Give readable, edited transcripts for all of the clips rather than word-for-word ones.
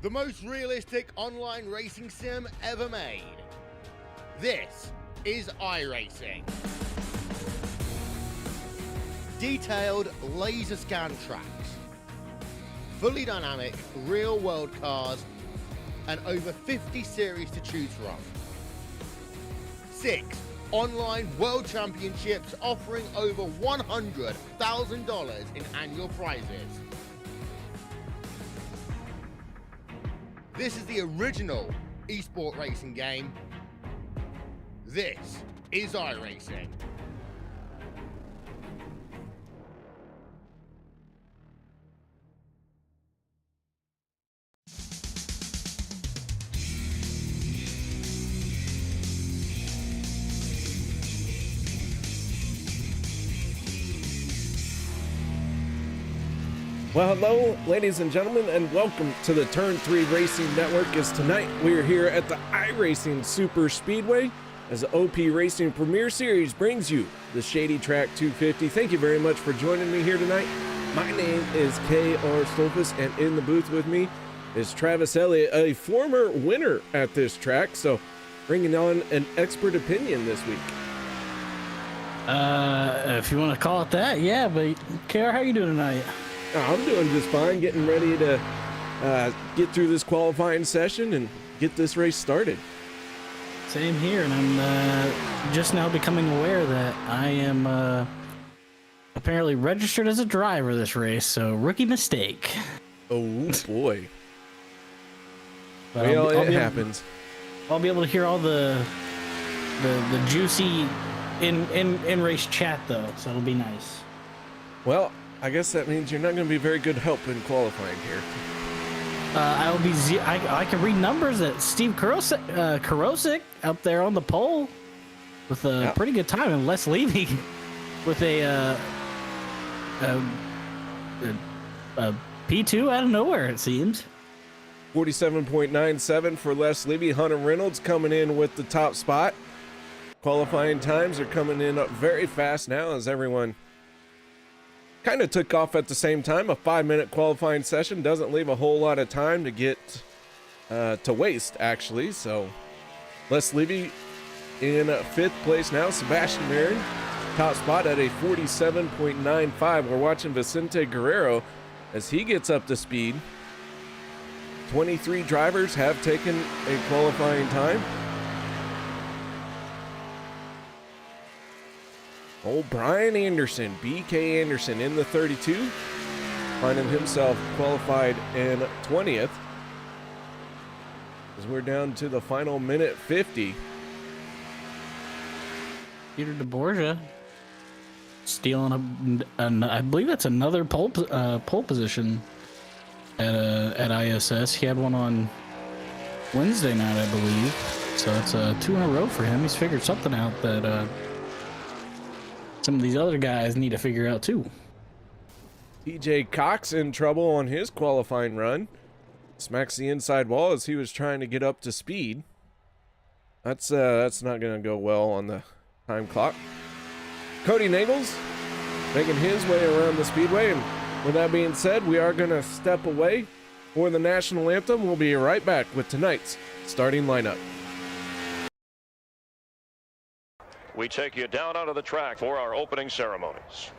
the most realistic online racing sim ever made. This is iRacing. Detailed laser scan tracks, fully dynamic real-world cars, and over 50 series to choose from. 6 online world championships offering over $100,000 in annual prizes. This is the original esport racing game. This is iRacing. Well, hello, ladies and gentlemen, and welcome to the Turn 3 Racing Network. As tonight we are here at the iRacing Super Speedway as the OP Racing Premier Series brings you the Shady Track 250. Thank you very much for joining me here tonight. My name is K.R. Stolfus, and in the booth with me is Travis Elliott, a former winner at this track, so bringing on an expert opinion this week. If you want to call it that, yeah, but KR, how you doing tonight? I'm doing just fine, getting ready to get through this qualifying session and get this race started. Same here, and I'm just now becoming aware that I am apparently registered as a driver this race, so rookie mistake. Oh boy. But Well, I'll it be happens. I'll be able to hear all the juicy in race chat though, so it'll be nice. Well, I guess that means you're not going to be very good help in qualifying here. I'll be I can read numbers at Steve Karosik up there on the pole with a pretty good time, and Les Levy with a P2 out of nowhere, it seems. 47.97 for Les Levy. Hunter Reynolds coming in with the top spot. Qualifying times are coming in up very fast now as everyone kind of took off at the same time. A 5-minute qualifying session doesn't leave a whole lot of time to get to waste, actually. So Les Levy in 5th place now. Sebastian Marin, top spot at a 47.95. We're watching Vicente Guerrero as he gets up to speed. 23 drivers have taken a qualifying time. Old Brian Anderson, BK Anderson in the 32, finding himself qualified in 20th. As we're down to the final minute 50. Peter DeBorgia stealing I believe that's another pole position at ISS. He had one on Wednesday night, I believe. So it's 2 in a row for him. He's figured something out that some of these other guys need to figure out too. TJ Cox in trouble on his qualifying run. Smacks the inside wall as he was trying to get up to speed. That's not going to go well on the time clock. Cody Nagels making his way around the speedway. And with that being said, we are going to step away for the national anthem. We'll be right back with tonight's starting lineup. We take you down onto the track for our opening ceremonies.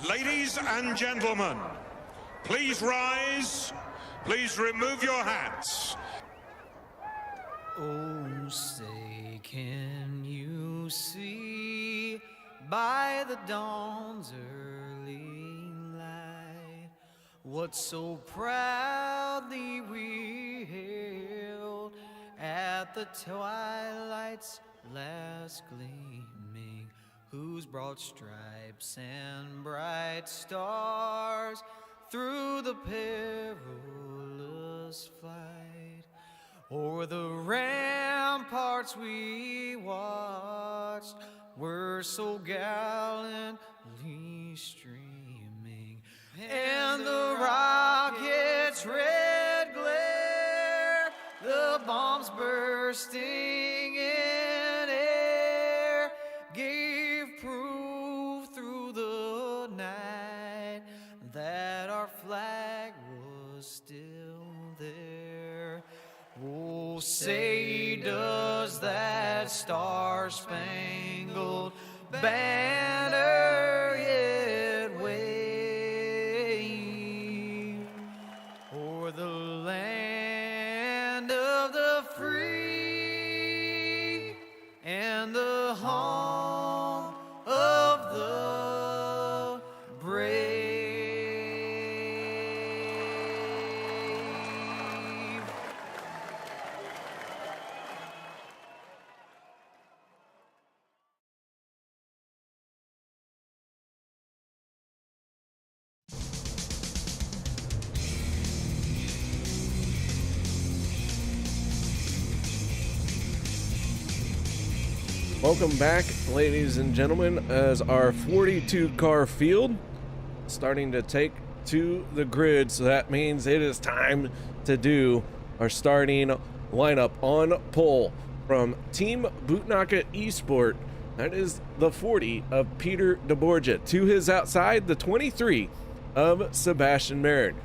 Ladies and gentlemen, please rise. Please remove your hats. Oh, say, can you see by the dawn's early light what so proudly we hailed at the twilight's last gleaming, whose broad stripes and bright stars through the perilous flight o'er the ramparts we watched were so gallantly streaming, and the rocket's red glare, the bombs bursting in air, gave proof through the night that our flag was still Oh, say does that star-spangled banner yet wave o'er the land of the free and the home of the brave. Welcome back, ladies and gentlemen, as our 42 car field starting to take to the grid. So that means it is time to do our starting lineup. On pole from Team Bootnaka Esport, that is the 40 of Peter DeBorgia. To his outside, the 23 of Sebastian Marin.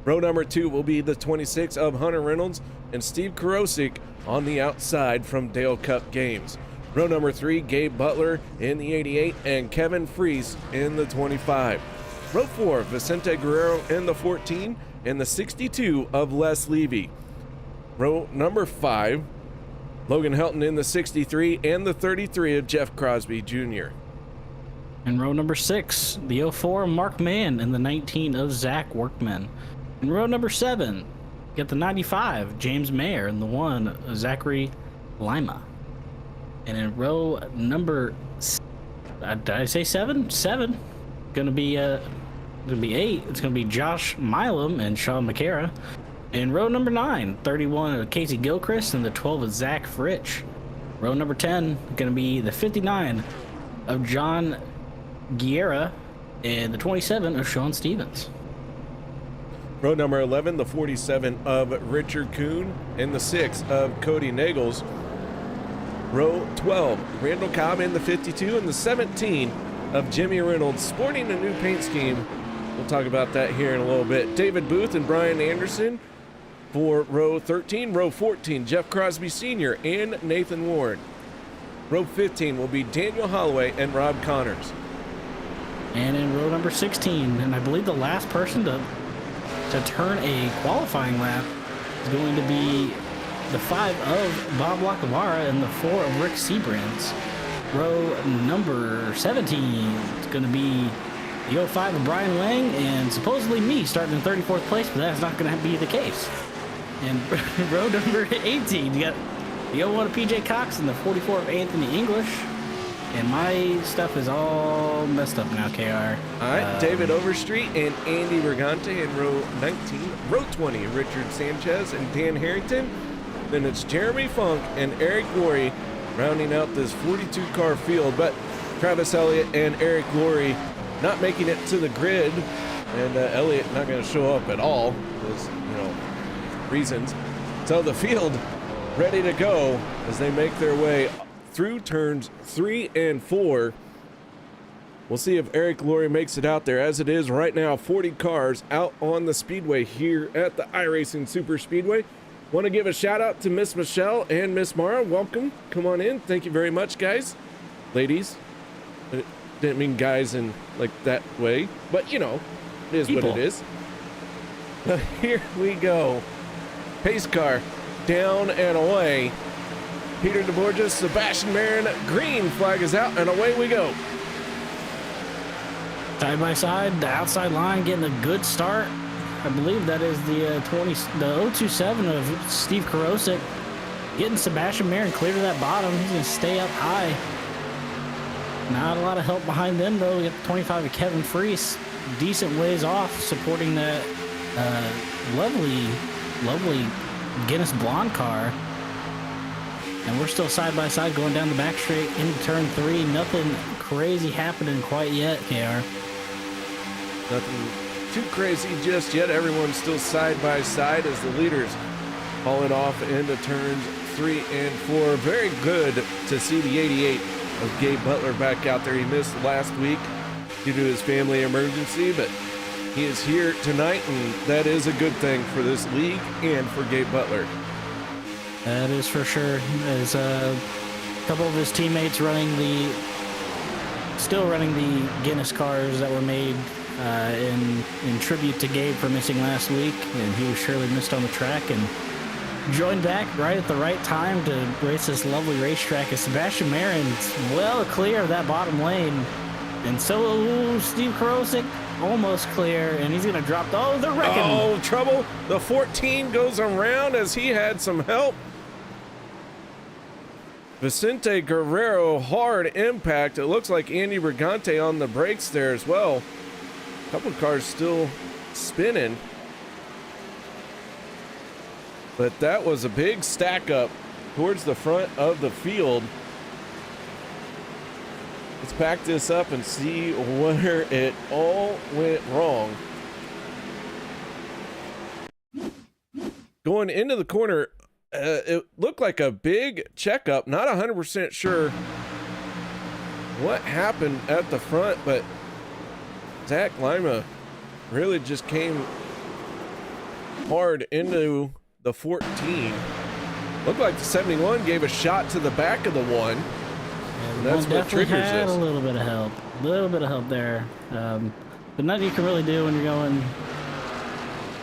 Row number 2 will be the 26 of Hunter Reynolds and Steve Karosik on the outside from Dale Cup Games. Row number 3, Gabe Butler in the 88 and Kevin Freese in the 25. Row 4, Vicente Guerrero in the 14 and the 62 of Les Levy. Row number 5, Logan Helton in the 63 and the 33 of Jeff Crosby Jr. In row number 6, the 04 Mark Mann and the 19 of Zach Workman. In row number 7, get the 95 James Mayer and the 1 Zachary Lima. And in row number, did I say 7? 7. Gonna be 8. It's gonna be Josh Milam and Sean McCara. In row number 9, 31 of Casey Gilchrist and the 12 of Zach Fritch. Row number 10, gonna be the 59 of John Guerra and the 27 of Sean Stevens. Row number 11, the 47 of Richard Kuhn and the 6 of Cody Nagels. Row 12, Randall Cobb in the 52 and the 17 of Jimmy Reynolds, sporting a new paint scheme. We'll talk about that here in a little bit. David Booth and Brian Anderson for row 13. Row 14, Jeff Crosby Sr. and Nathan Warren. Row 15 will be Daniel Holloway and Rob Connors. And in row number 16, and I believe the last person to turn a qualifying lap is going to be the 5 of Bob Lacavara and the 4 of Rick Seabrands. Row number 17 is going to be the 05 of Brian Lang and supposedly me starting in 34th place, but that's not going to be the case. And row number 18, you got the 01 of PJ Cox and the 44 of Anthony English. And my stuff is all messed up now, KR. All right, David Overstreet and Andy Brigante in row 19. Row 20, Richard Sanchez and Dan Harrington. Then it's Jeremy Funk and Eric Laurie rounding out this 42 car field, but Travis Elliott and Eric Laurie not making it to the grid, and Elliott not going to show up at all because, reasons. So the field ready to go as they make their way through turns 3 and 4. We'll see if Eric Laurie makes it out there. As it is right now, 40 cars out on the speedway here at the iRacing Super Speedway. Want to give a shout out to Miss Michelle and Miss Mara. Welcome. Come on in. Thank you very much, guys. Ladies. I didn't mean guys in like that way, but it is what it is. Here we go. Pace car down and away. Peter DeBorgia, Sebastian Marin, green flag is out, and away we go. Side by side, the outside line getting a good start. I believe that is the 027 of Steve Karosik getting Sebastian Marin clear to that bottom. He's going to stay up high. Not a lot of help behind them, though. We got the 25 of Kevin Freese, decent ways off, supporting that lovely Guinness blonde car. And we're still side by side going down the back straight into turn 3. Nothing crazy happening quite yet, KR. Nothing too crazy just yet. Everyone's still side by side as the leaders haul it off into turns 3 and 4. Very good to see the 88 of Gabe Butler back out there. He missed last week due to his family emergency, but he is here tonight, and that is a good thing for this league and for Gabe Butler. That is for sure. There's a couple of his teammates still running the Guinness cars that were made in tribute to Gabe for missing last week, and he was surely missed on the track and joined back right at the right time to race this lovely racetrack as Sebastian Marin's well clear of that bottom lane, and so Steve Karosik almost clear, and he's gonna drop. Oh, they're wrecking. Oh, trouble. The 14 goes around as he had some help. Vicente Guerrero, hard impact. It looks like Andy Brigante on the brakes there as well. A couple cars still spinning. But that was a big stack up towards the front of the field. Let's back this up and see where it all went wrong. Going into the corner, it looked like a big checkup. Not 100% sure what happened at the front, but Zach Lima really just came hard into the 14. Looked like the 71 gave a shot to the back of the one. And that's what triggers had this. a little bit of help. A little bit of help there. But nothing you can really do when you're going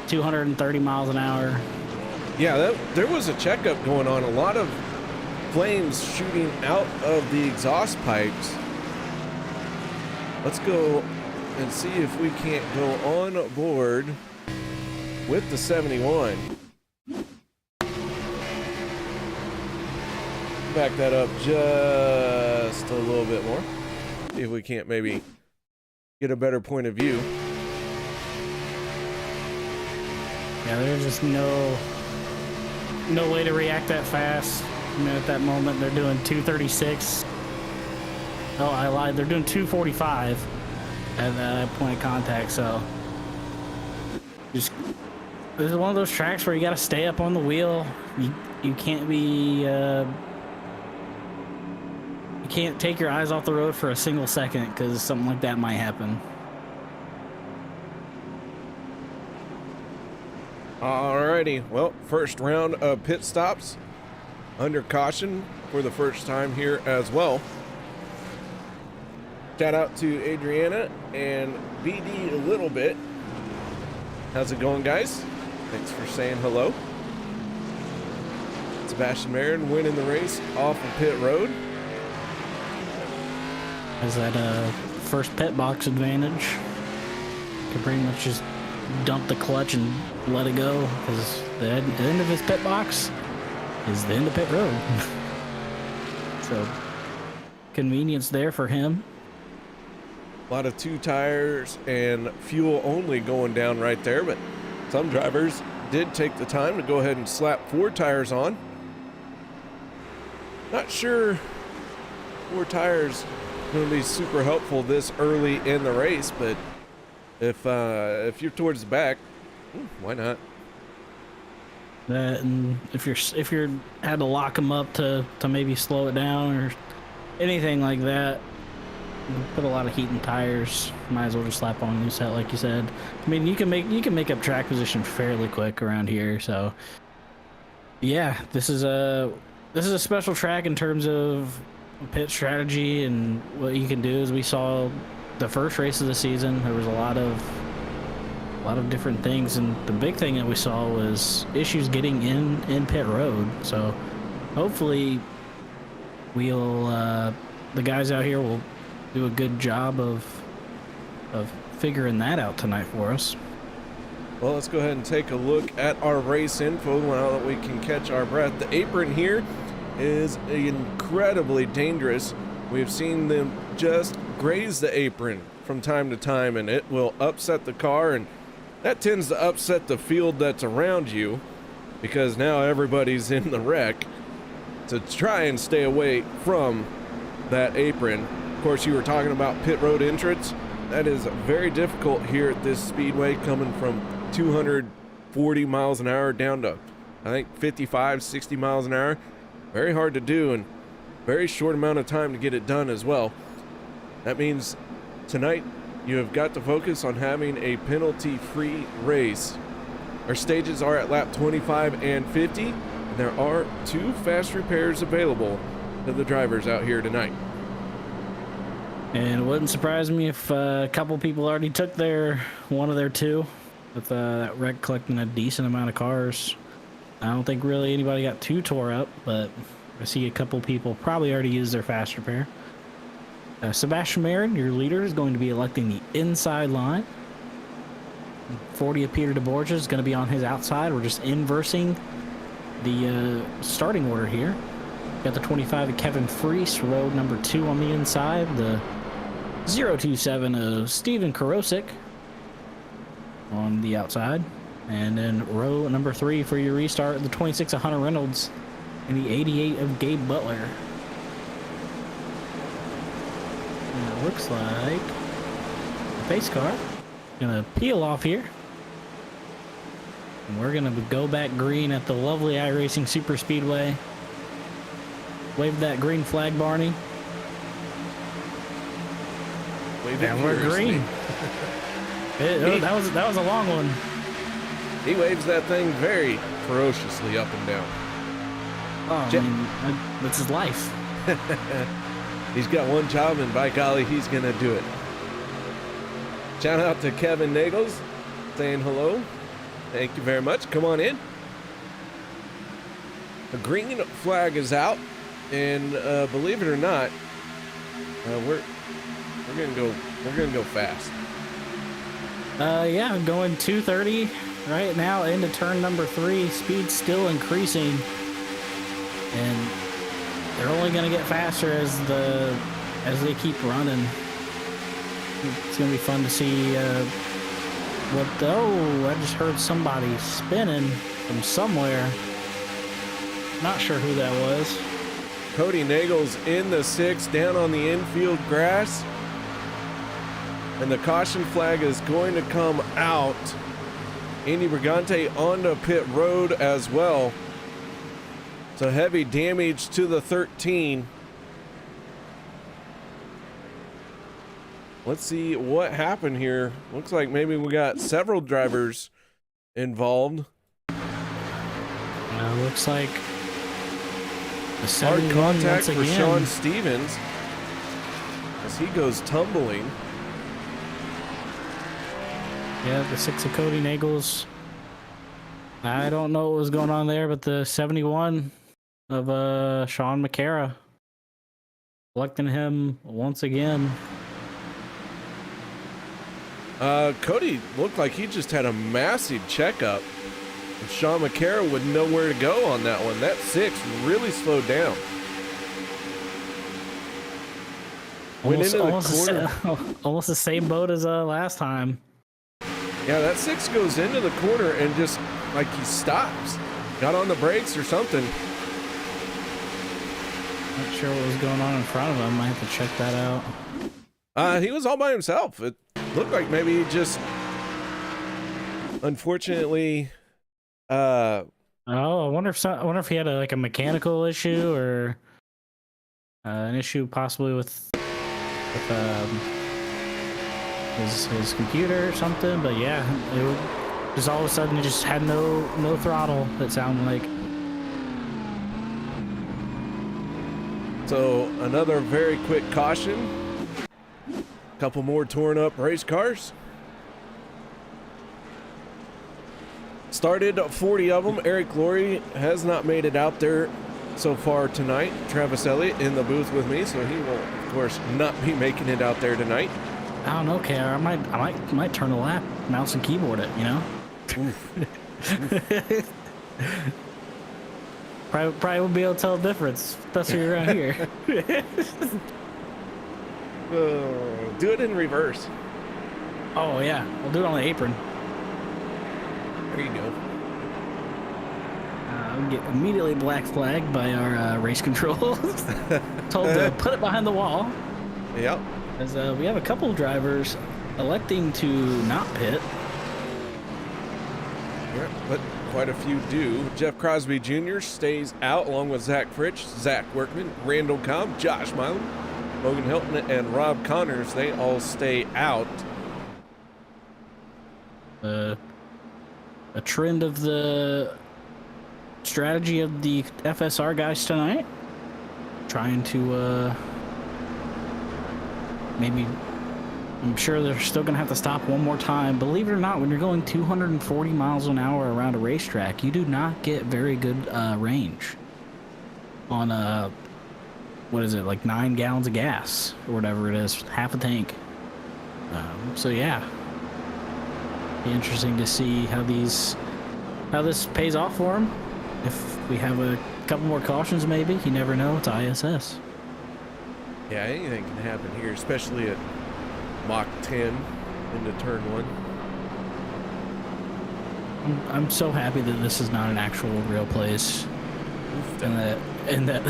230 miles an hour. Yeah, there was a checkup going on. A lot of flames shooting out of the exhaust pipes. Let's go and see if we can't go on board with the 71. Back that up just a little bit more. See if we can't maybe get a better point of view. Yeah, there's just no way to react that fast. I mean, at that moment, they're doing 236. Oh, I lied. They're doing 245 at that point of contact. So, just this is one of those tracks where you got to stay up on the wheel. You can't be you can't take your eyes off the road for a single second because something like that might happen. Alrighty, well, first round of pit stops under caution for the first time here as well. Shout out to Adriana and BD a little bit. How's it going, guys? Thanks for saying hello. Sebastian Marin winning the race off of pit road. Has that first pit box advantage. Can pretty much just dump the clutch and let it go because the end of his pit box is the end of pit road. So convenience there for him. A lot of 2 tires and fuel only going down right there, but some drivers did take the time to go ahead and slap 4 tires on. Not sure 4 tires going to be super helpful this early in the race, but if you're towards the back, why not? That, and if you're had to lock them up to maybe slow it down or anything like that, put a lot of heat in tires. Might as well just slap on a new set, like you said. I mean, you can make up track position fairly quick around here. So yeah, this is a special track in terms of pit strategy and what you can do. As we saw the first race of the season, there was a lot of different things, and the big thing that we saw was issues getting in pit road. So hopefully the guys out here will do a good job of figuring that out tonight for us. Well, let's go ahead and take a look at our race info now that we can catch our breath. The apron here is incredibly dangerous. We've seen them just graze the apron from time to time, and it will upset the car, and that tends to upset the field that's around you because now everybody's in the wreck. To try and stay away from that apron. Of course, you were talking about pit road entrance. That is very difficult here at this speedway, coming from 240 miles an hour down to, I think, 55, 60 miles an hour. Very hard to do, and very short amount of time to get it done as well. That means tonight you have got to focus on having a penalty-free race. Our stages are at lap 25 and 50. There are 2 fast repairs available to the drivers out here tonight. And it wouldn't surprise me if a couple people already took one of their 2, with that wreck collecting a decent amount of cars. I don't think really anybody got too tore up, but I see a couple people probably already used their fast repair. Sebastian Marin, your leader, is going to be electing the inside line. 40 Peter DeBorgia is going to be on his outside. We're just inversing the starting order here. Got the 25 of Kevin Freese, road number 2 on the inside. The 027 of Steven Karosik on the outside. And then row number 3 for your restart, the 26 of Hunter Reynolds and the 88 of Gabe Butler. And it looks like the pace car gonna peel off here. And we're gonna go back green at the lovely iRacing Super Speedway. Wave that green flag, Barney. Wave it And we're furiously. green. That was a long one. He waves that thing very ferociously up and down. Oh, I mean, that's his life. He's got one job, and by golly, he's gonna do it. Shout out to Kevin Nagels saying hello. Thank you very much. Come on in. The green flag is out, and believe it or not, we're gonna go fast. Yeah, I'm going 230 right now into turn number 3. Speed still increasing, and they're only going to get faster as they keep running. It's going to be fun to see I just heard somebody spinning from somewhere. Not sure who that was. Cody Nagels in the 6 down on the infield grass. And the caution flag is going to come out. Andy Brigante onto pit road as well. So heavy damage to the 13. Let's see what happened here. Looks like maybe we got several drivers involved. Looks like the Hard 71 contact once for again. Sean Stevens as he goes tumbling. Yeah, the 6 of Cody Nagels. I don't know what was going on there, but the 71 of Sean McCara electing him once again. Cody looked like he just had a massive checkup. And Sean McCara wouldn't know where to go on that one. That 6 really slowed down. Went into the corner. Almost the same boat as last time. Yeah, that 6 goes into the corner and just like he stops. Got on the brakes or something. Not sure what was going on in front of him. I have to check that out. He was all by himself. It looked like maybe he just, unfortunately, I wonder if he had a mechanical issue or an issue possibly with his computer or something. But yeah, it just all of a sudden he just had no throttle. It sounded like. So another very quick caution. Couple more torn up race cars. Started 40 of them. Eric Laurie has not made it out there so far tonight. Travis Elliott in the booth with me, so he will, of course, not be making it out there tonight. I don't know, KR. I might turn a lap, mouse and keyboard it. You know. Probably won't be able to tell the difference, especially around here. Do it in reverse. Oh yeah, we'll do it on the apron. There you go. We get immediately black flagged by our race controls. Told to put it behind the wall. Yep. As we have a couple of drivers electing to not pit. Yeah, but quite a few do. Jeff Crosby Jr. stays out along with Zach Fritsch, Zach Workman, Randall Cobb, Josh Milam, Logan Hilton, and Rob Connors. They all stay out. A trend of the strategy of the FSR guys tonight. Trying to maybe, I'm sure they're still gonna have to stop one more time. Believe it or not, when you're going 240 miles an hour around a racetrack, you do not get very good range on what is it, like 9 gallons of gas or whatever it is, half a tank. So yeah, be interesting to see how this pays off for them. If we have a couple more cautions, maybe, you never know. It's ISS. Yeah, anything can happen here, especially at Mach 10 into turn 1. I'm so happy that this is not an actual real place, and that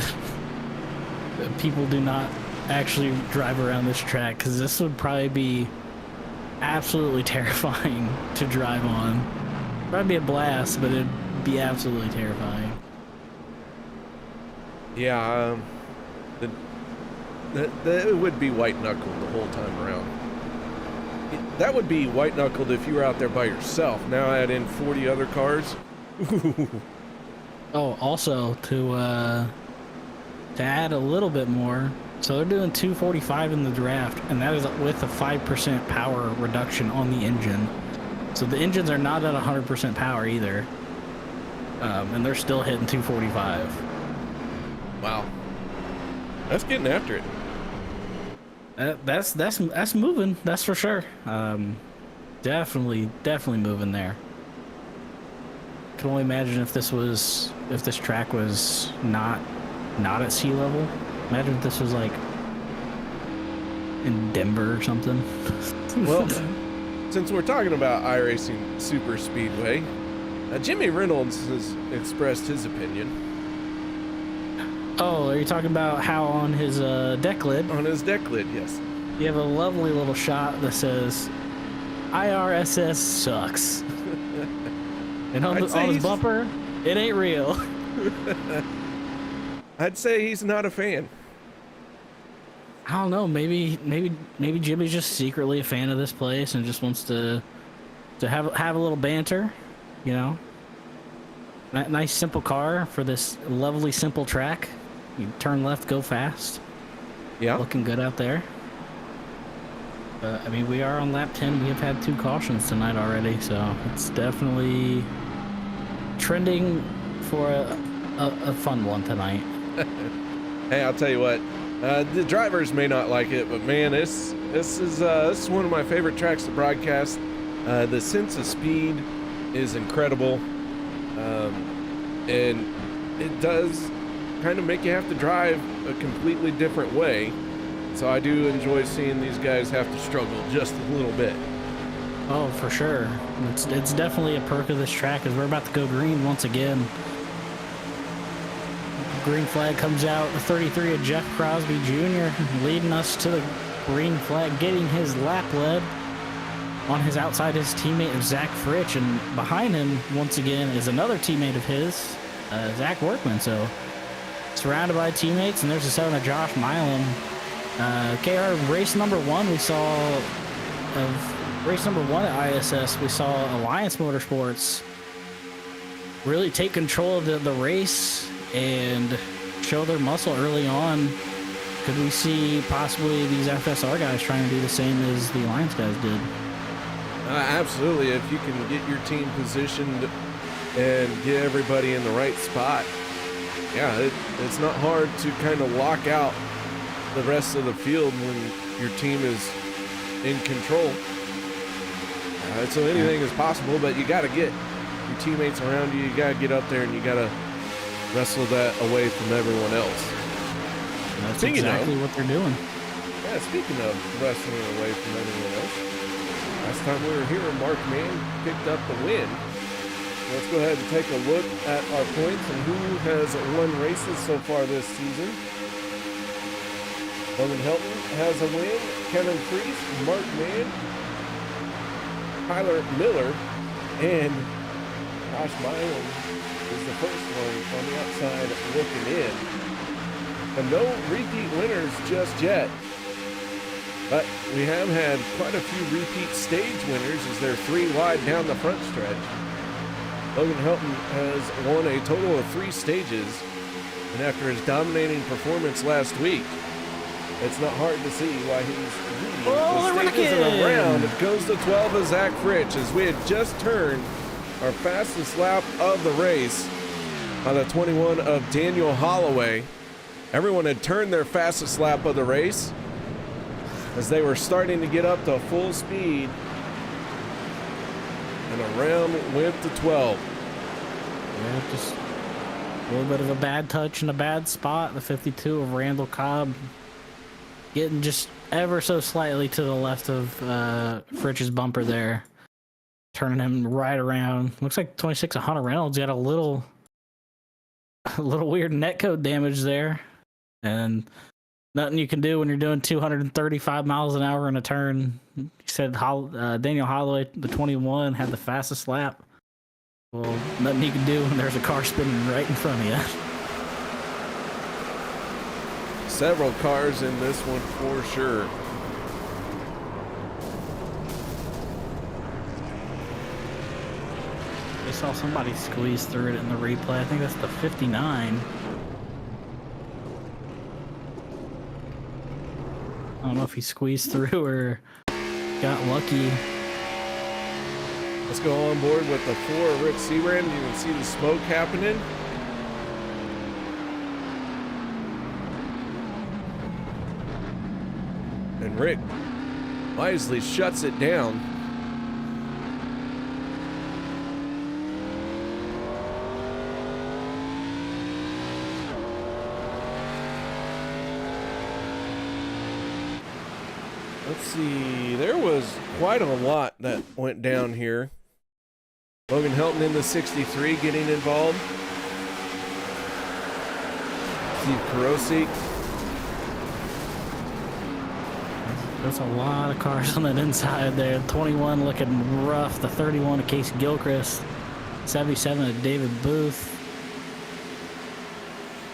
people do not actually drive around this track, because this would probably be absolutely terrifying to drive on. Probably be a blast, but it'd be absolutely terrifying. Yeah, it would be white knuckled the whole time around. That would be white knuckled if you were out there by yourself. Now add in 40 other cars. Oh, also to add a little bit more, so they're doing 245 in the draft, and that is with a 5% power reduction on the engine. So the engines are not at 100% power either, and they're still hitting 245. Wow, that's getting after it. That's moving. That's for sure. Definitely moving there. Can only imagine if this track was not at sea level. Imagine if this was like in Denver or something. Well, since we're talking about iRacing Super Speedway, Jimmy Reynolds has expressed his opinion. Oh, are you talking about how on his deck lid? On his deck lid, yes. You have a lovely little shot that says, IRSS sucks. And on his bumper, it ain't real. I'd say he's not a fan. I don't know. Maybe Jimmy's just secretly a fan of this place and just wants to have a little banter, you know. Nice simple car for this lovely simple track. You turn left, go fast. Yeah. Looking good out there. I mean, we are on lap 10. We have had 2 cautions tonight already, so it's definitely trending for a fun one tonight. Hey, I'll tell you what. The drivers may not like it, but man, this is one of my favorite tracks to broadcast. The sense of speed is incredible, and it does kind of make you have to drive a completely different way. So I do enjoy seeing these guys have to struggle just a little bit. Oh, for sure. It's definitely a perk of this track, as we're about to go green once again. Green flag comes out, the 33 of Jeff Crosby Jr. leading us to the green flag, getting his lap led on his outside his teammate of Zach Fritsch, and behind him once again is another teammate of his, Zach Workman. So surrounded by teammates, and there's the 7 of Josh Milam. KR race number 1 we saw race number 1 at ISS, we saw Alliance Motorsports really take control of the race and show their muscle early on. Could we see possibly these FSR guys trying to do the same as the Alliance guys did? Absolutely. If you can get your team positioned and get everybody in the right spot, yeah, it's not hard to kind of lock out the rest of the field when your team is in control. So anything is possible, but you got to get your teammates around you. You got to get up there and you got to wrestle that away from everyone else. That's exactly what they're doing. Yeah, speaking of wrestling away from everyone else, last time we were here, Mark Mann picked up the win. Let's go ahead and take a look at our points and who has won races so far this season. Logan Helton has a win. Kevin Priest, Mark Mann, Tyler Miller, and Josh Milam is the first one on the outside looking in. And no repeat winners just yet. But we have had quite a few repeat stage winners as they're 3 wide down the front stretch. Logan Helton has won a total of 3 stages, and after his dominating performance last week, it's not hard to see why he's leading the stages in a round. It goes to 12 of Zach Fritsch, as we had just turned our fastest lap of the race on the 21 of Daniel Holloway. Everyone had turned their fastest lap of the race as they were starting to get up to full speed, and around went to 12. Yeah, just a little bit of a bad touch and a bad spot. The 52 of Randall Cobb getting just ever so slightly to the left of Fritsch's bumper there, turning him right around. Looks like 26 of Hunter Reynolds got a little weird netcode damage there, and nothing you can do when you're doing 235 miles an hour in a turn. He said Daniel Holloway, the 21, had the fastest lap. Well, nothing you can do when there's a car spinning right in front of you. Several cars in this one for sure. I saw somebody squeeze through it in the replay. I think that's the 59. I don't know if he squeezed through or got lucky. Let's go on board with the 4 of Rick Seabrand. You can see the smoke happening. And Rick wisely shuts it down. Let's see, there was quite a lot that went down here. Logan Helton in the 63 getting involved. Steve Karosik. There's a lot of cars on that inside there. 21 looking rough. The 31 of Casey Gilchrist. 77 of David Booth.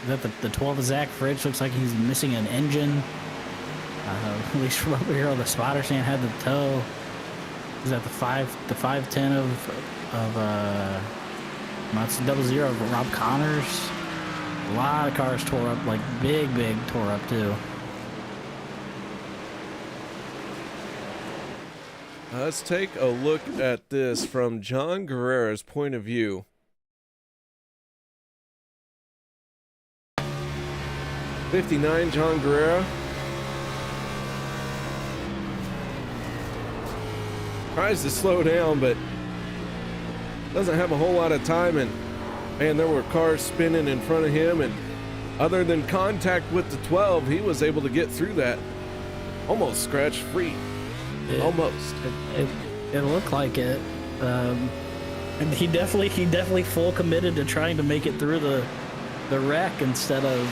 Is that the 12 of Zach Fritsch? Looks like he's missing an engine. At least from over here on the spotter stand had the tow. Is that the 510 of that's 00 of Rob Connors. A lot of cars tore up, like big tore up too. Let's take a look at this from John Guerrera's point of view. '59 John Guerrera. Tries to slow down, but doesn't have a whole lot of time, and man, there were cars spinning in front of him, and other than contact with the 12, he was able to get through that almost scratch free. Almost. It looked like it. And he definitely full committed to trying to make it through the wreck instead of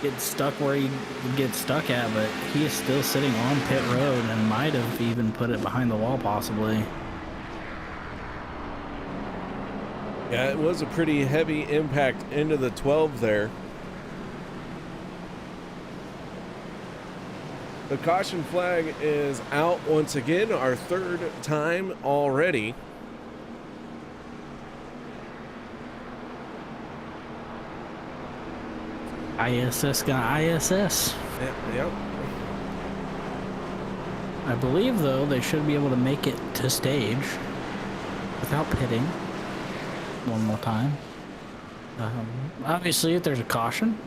get stuck where he would get stuck at, but he is still sitting on pit road and might have even put it behind the wall possibly. Yeah, it was a pretty heavy impact into the 12 there. The caution flag is out once again, our 3rd time already. ISS got ISS. Yep. I believe, though, they should be able to make it to stage without pitting one more time. Obviously, if there's a caution,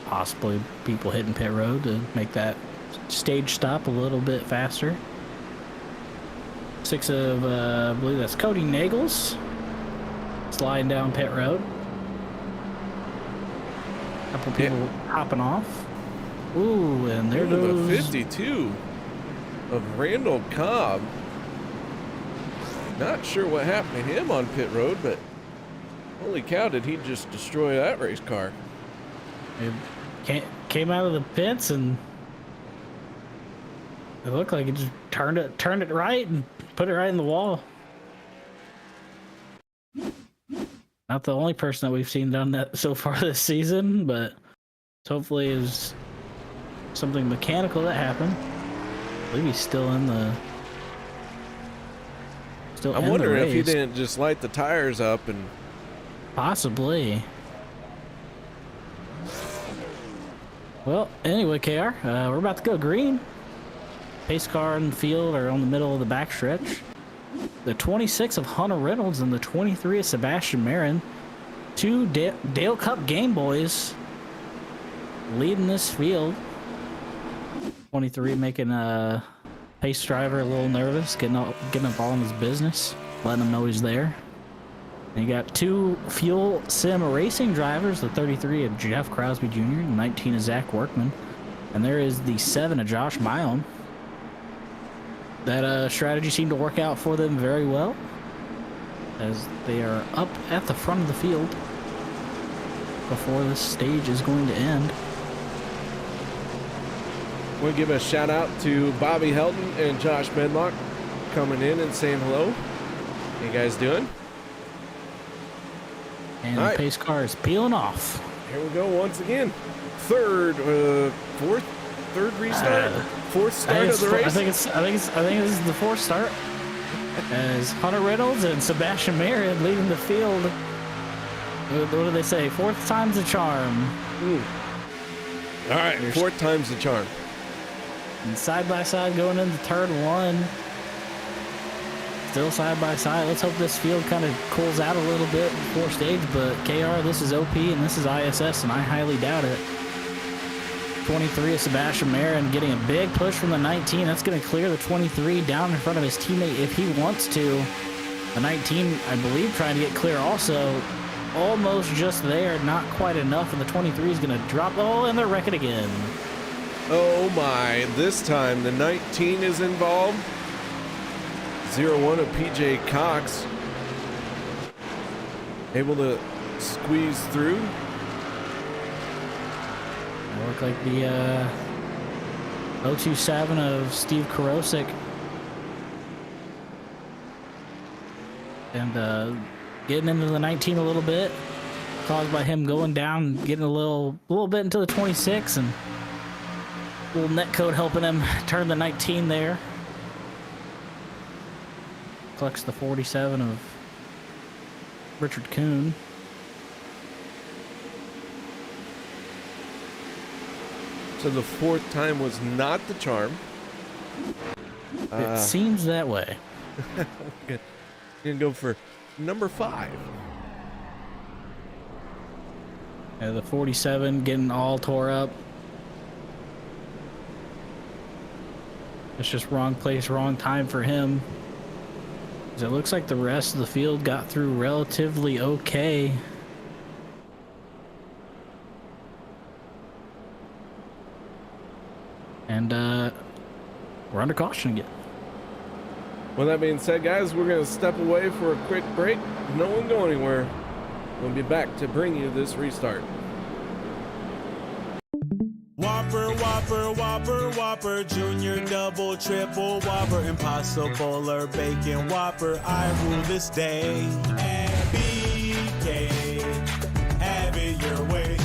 possibly people hitting pit road to make that stage stop a little bit faster. 6 of, I believe that's Cody Nagels, sliding down pit road. Couple people hopping off. Ooh, and there goes the 52 of Randall Cobb. Not sure what happened to him on pit road, but holy cow, did he just destroy that race car? It came out of the pits and it looked like it just turned it right and put it right in the wall. Not the only person that we've seen done that so far this season, but hopefully is something mechanical that happened. I believe he's still in the Still I'm in the wondering if he race. didn't just light the tires up and Possibly. Well, anyway, KR, we're about to go green. Pace car in the field are on the middle of the backstretch. The 26 of Hunter Reynolds and the 23 of Sebastian Marin. Two Dale Cup Game Boys leading this field. 23 making a pace driver a little nervous, getting up all in his business, letting him know he's there. And you got two Fuel Sim Racing drivers, the 33 of Jeff Crosby Jr., and 19 of Zach Workman. And there is the 7 of Josh Milne. That strategy seemed to work out for them very well, as they are up at the front of the field before this stage is going to end. we'll give a shout out to Bobby Helton and Josh Medlock coming in and saying hello. How you guys doing? And All the right. pace car is peeling off. Here we go once again. Third restart, fourth start of the race. I think this is the fourth start. As Hunter Reynolds and Sebastian Marin leading the field. What do they say? Fourth time's a charm. All right, fourth time's the charm. And side by side going into turn one. Still side by side. Let's hope this field kind of cools out a little bit before stage. But KR, this is OP and this is ISS, and I highly doubt it. 23 of Sebastian Marin getting a big push from the 19. That's going to clear the 23 down in front of his teammate if he wants to. The 19, I believe, trying to get clear also. Almost just there, not quite enough, and the 23 is going to drop. Oh, and they're wrecking again. Oh my, this time the 19 is involved. 0-1 of PJ Cox. Able to squeeze through. It looked like the 027 of Steve Karosik. And getting into the 19 a little bit, caused by him going down, getting a little bit into the 26, and little netcode helping him turn the 19 there. Collects the 47 of Richard Kuhn. So the fourth time was not the charm. It seems that way. Good. Gonna go for number 5. The 47 getting all tore up. It's just wrong place, wrong time for him. 'Cause it looks like the rest of the field got through relatively okay. And we're under caution again. Well, that being said, guys, we're gonna step away for a quick break. No one go anywhere. We'll be back to bring you this restart. Whopper, Whopper, Whopper, Whopper, Junior, Double, Triple, Whopper, Impossible or Bacon Whopper. I rule this day. And BK, have it your way.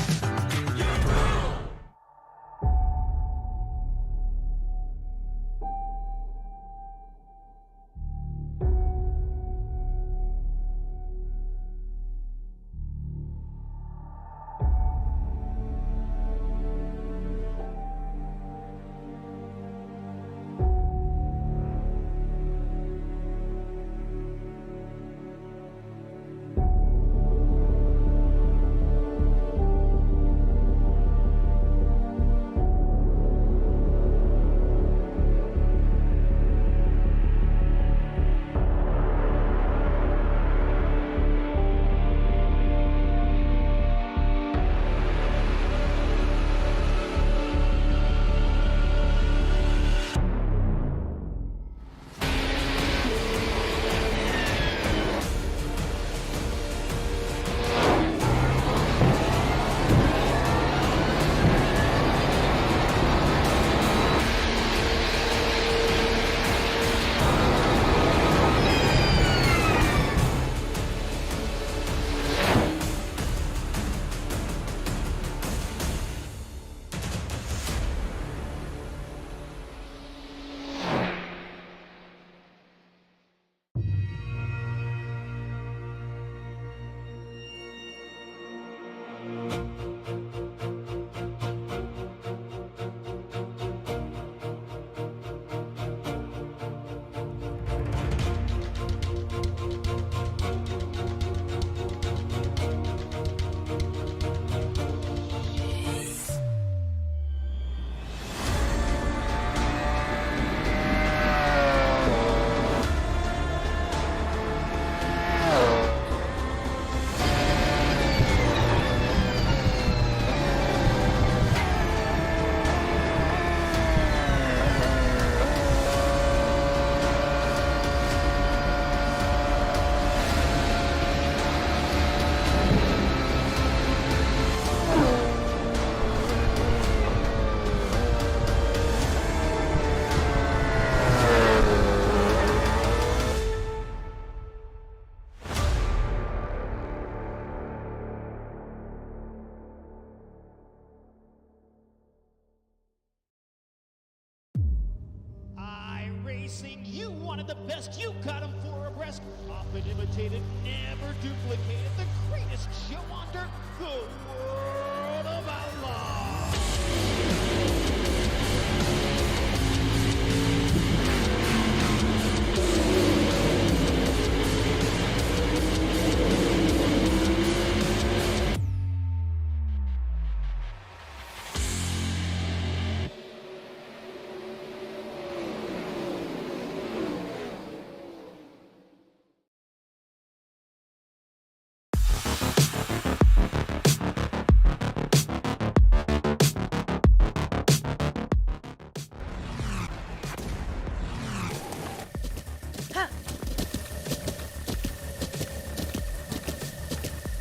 Racing. You wanted the best, you got him 4 abreast. Often imitated, never duplicated. The greatest show on dirt, the World of Outlaws.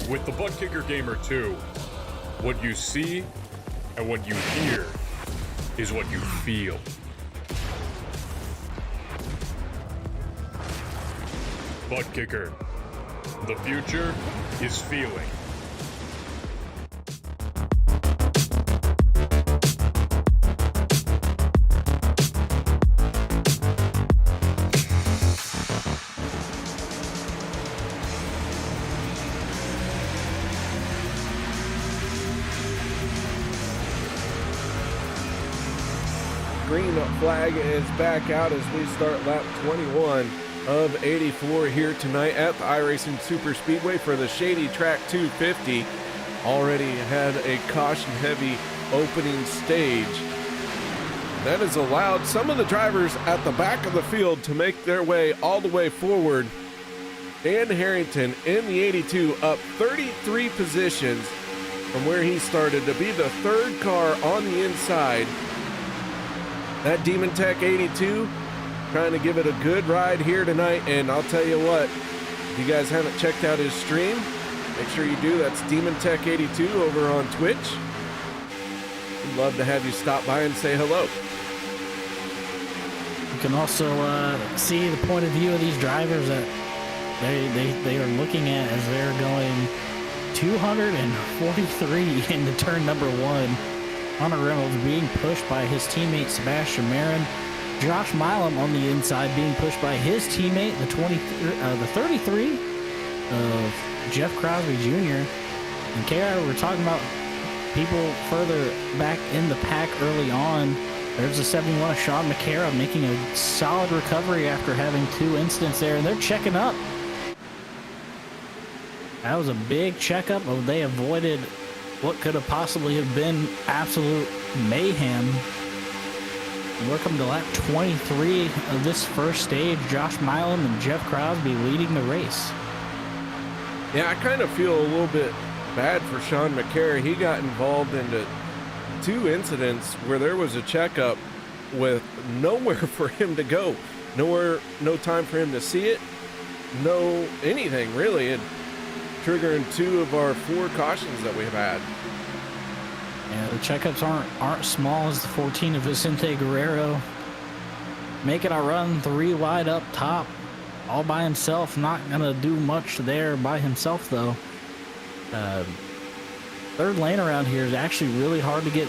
With the Butt Kicker Gamer 2, what you see and what you hear is what you feel. Butt Kicker. The future is feeling. Green flag is back out as we start lap 21 of 84 here tonight at the iRacing Super Speedway for the Shady Track 250. Already had a caution-heavy opening stage. That has allowed some of the drivers at the back of the field to make their way all the way forward. Dan Harrington in the 82 up 33 positions from where he started to be the third car on the inside. That Demon Tech 82 trying to give it a good ride here tonight, and I'll tell you what, if you guys haven't checked out his stream, make sure you do. That's Demon Tech 82 over on Twitch. We'd love to have you stop by and say hello. You can also see the point of view of these drivers that they are looking at as they're going 243 into turn number 1. Hunter Reynolds being pushed by his teammate Sebastian Marin. Josh Milam on the inside being pushed by his teammate, the 33 of Jeff Crosby Jr. And Kara, we're talking about people further back in the pack early on. There's the 71 of Sean McCara making a solid recovery after having 2 incidents there, and they're checking up. That was a big checkup. They avoided what could have possibly have been absolute mayhem. We're coming to lap 23 of this first stage. Josh Milam and Jeff Crosby leading the race. Yeah, I kind of feel a little bit bad for Sean McCary. He got involved into 2 incidents where there was a checkup with nowhere for him to go. Nowhere, no time for him to see it. No anything, really. It triggering 2 of our 4 cautions that we've had. Yeah, the checkups aren't small as the 14 of Vicente Guerrero. Making a run 3 wide up top. All by himself. Not going to do much there by himself, though. Third lane around here is actually really hard to get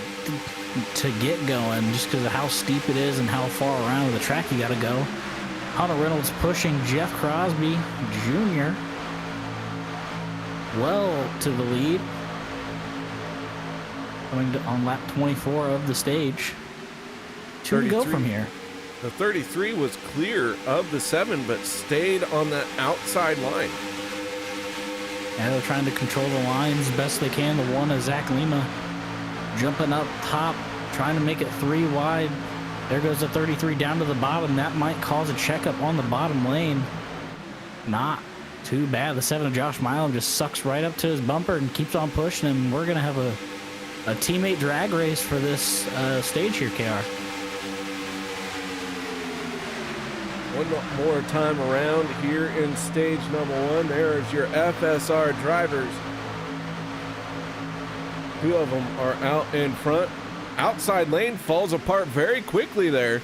going just because of how steep it is and how far around the track you got to go. Hunter Reynolds pushing Jeff Crosby Jr. well to the lead. Coming on lap 24 of the stage. 2 to go from here. The 33 was clear of the 7, but stayed on the outside line. Yeah, they're trying to control the lines best they can. The 1 of Zach Lima jumping up top, trying to make it 3 wide. There goes the 33 down to the bottom. That might cause a checkup on the bottom lane. Not too bad. The 7 of Josh Milam just sucks right up to his bumper and keeps on pushing him. We're going to have a teammate drag race for this stage here, KR. One more time around here in stage number 1. There's your FSR drivers. 2 of them are out in front. Outside lane falls apart very quickly there.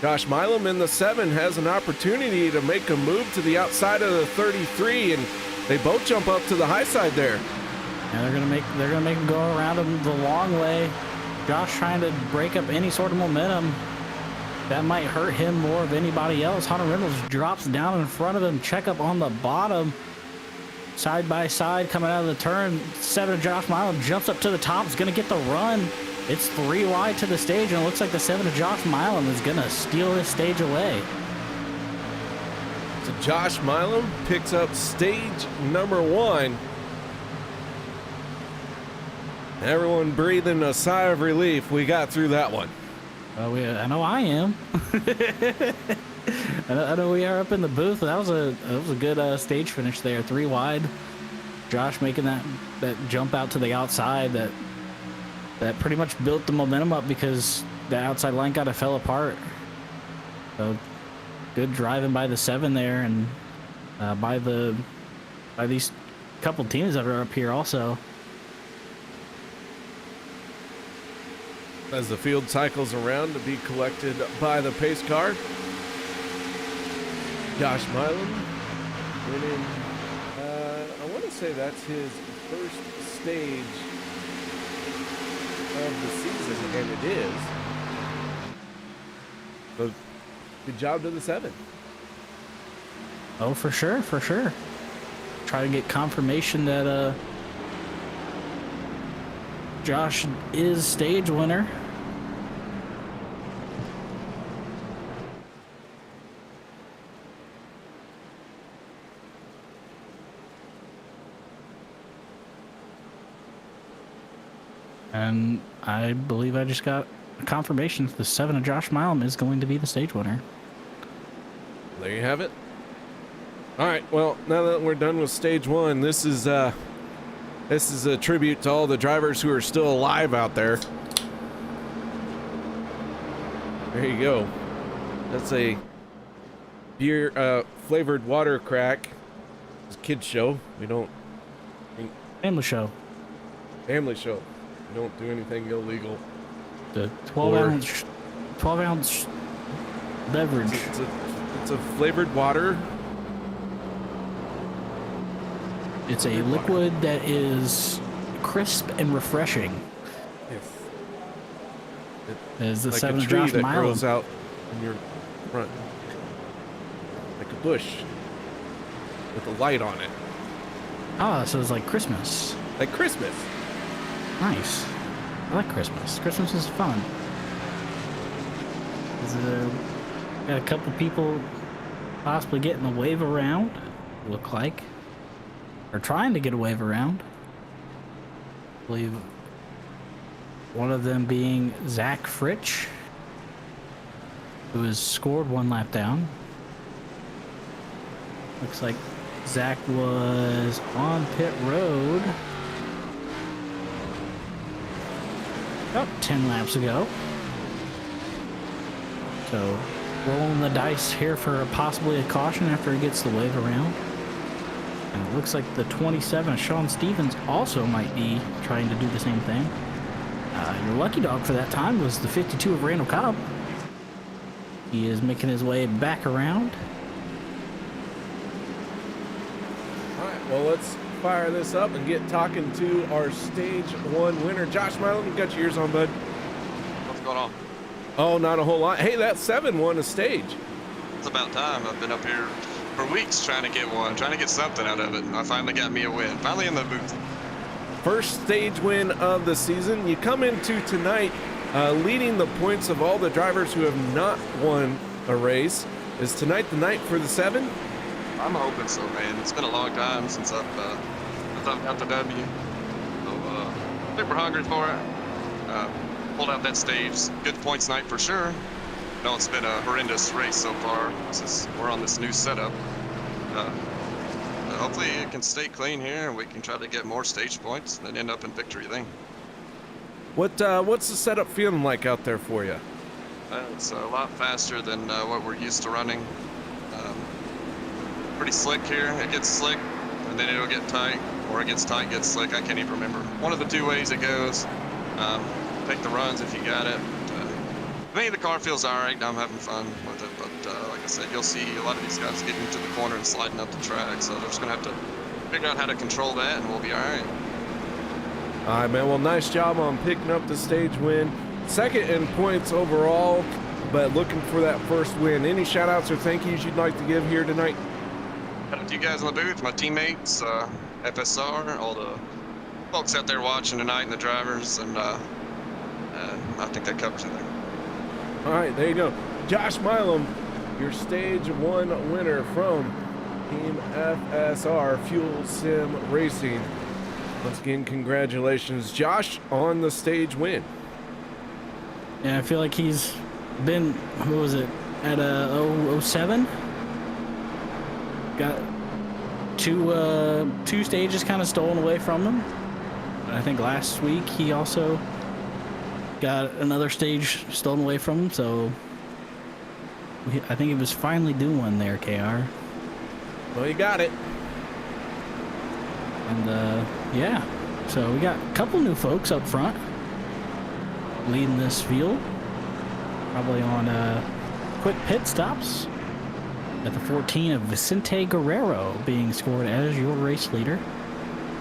Josh Milam in the 7 has an opportunity to make a move to the outside of the 33, and they both jump up to the high side there. Yeah, they're gonna make him go around him the long way. Josh trying to break up any sort of momentum. that might hurt him more of anybody else. Hunter Reynolds drops down in front of him. Check up on the bottom. Side by side coming out of the turn. 7 of Josh Milam jumps up to the top. Is going to get the run. It's 3 wide to the stage, and it looks like the 7 of Josh Milam is going to steal this stage away. So Josh Milam picks up stage number 1. Everyone breathing a sigh of relief. We got through that one. I know I am. I know we are up in the booth. That was a good stage finish there. 3 wide. Josh making that jump out to the outside that pretty much built the momentum up because the outside line kind of fell apart. So good driving by the 7 there, and by these couple teams that are up here also. As the field cycles around to be collected by the pace car. Josh Milam winning, I want to say that's his first stage of the season, and it is. So, good job to the 7. Oh, for sure, for sure. Try to get confirmation that Josh is stage winner. And I believe I just got confirmation that the 7 of Josh Milam is going to be the stage winner. There you have it. All right, well, now that we're done with stage 1, this is a tribute to all the drivers who are still alive out there. There you go. That's a beer flavored water crack. It's a kids show. We don't Family show. Family show. We don't do anything illegal. The 12 ounce beverage. It's a flavored water. It's a liquid that is crisp and refreshing. Yes. As the Like 7 a of tree Josh that Milam. grows out in your front. Like a bush with a light on it. Ah, so it's like Christmas. Like Christmas. Nice. I like Christmas. Christmas is fun. Got a couple people possibly getting a wave around, look like. Or trying to get a wave around. I believe one of them being Zach Fritsch, who has scored 1 lap down. Looks like Zach was on pit road about 10 laps ago. So rolling the dice here for possibly a caution after he gets the wave around. And it looks like the 27 of Sean Stevens also might be trying to do the same thing. Your lucky dog for that time was the 52 of Randall Cobb. He is making his way back around. All right, well, let's fire this up and get talking to our stage 1 winner. Josh Milam, you got your ears on, bud? What's going on? Oh, not a whole lot. Hey, that 7 won a stage. It's about time. I've been up here for weeks trying to get one, trying to get something out of it. And I finally got me a win. Finally in the booth. First stage win of the season. You come into tonight leading the points of all the drivers who have not won a race. Is tonight the night for the 7? I'm hoping so, man. It's been a long time since I've got the W. So, I think we're hungry for it. Pulled out that stage. Good points night for sure. No, it's been a horrendous race so far since we're on this new setup. Hopefully it can stay clean here and we can try to get more stage points and then end up in victory lane. What's the setup feeling like out there for you? It's a lot faster than what we're used to running. Pretty slick here. It gets slick and then it'll get tight, or it gets tight, gets slick. I can't even remember. One of the 2 ways it goes. Take the runs if you got it. I think the car feels all right. I'm having fun with it, but like I said, you'll see a lot of these guys getting to the corner and sliding up the track, so they're just gonna have to figure out how to control that, and we'll be all right. All right, man. Well, nice job on picking up the stage win. Second in points overall. but looking for that first win. Any shout outs or thank yous you'd like to give here tonight? Shout out to you guys in the booth, my teammates, FSR, all the folks out there watching tonight, and the drivers, and I think that covers it there. All right, there you go. Josh Milam, your stage 1 winner from Team FSR Fuel Sim Racing. Once again, congratulations, Josh, on the stage win. Yeah, I feel like he's been, what was it, at 07? Got two stages kind of stolen away from him. I think last week he also got another stage stolen away from him, so I think he was finally doing one there, KR. Well, you got it. And yeah, so we got a couple new folks up front leading this field, probably on quick pit stops. At the 14 of Vicente Guerrero being scored as your race leader.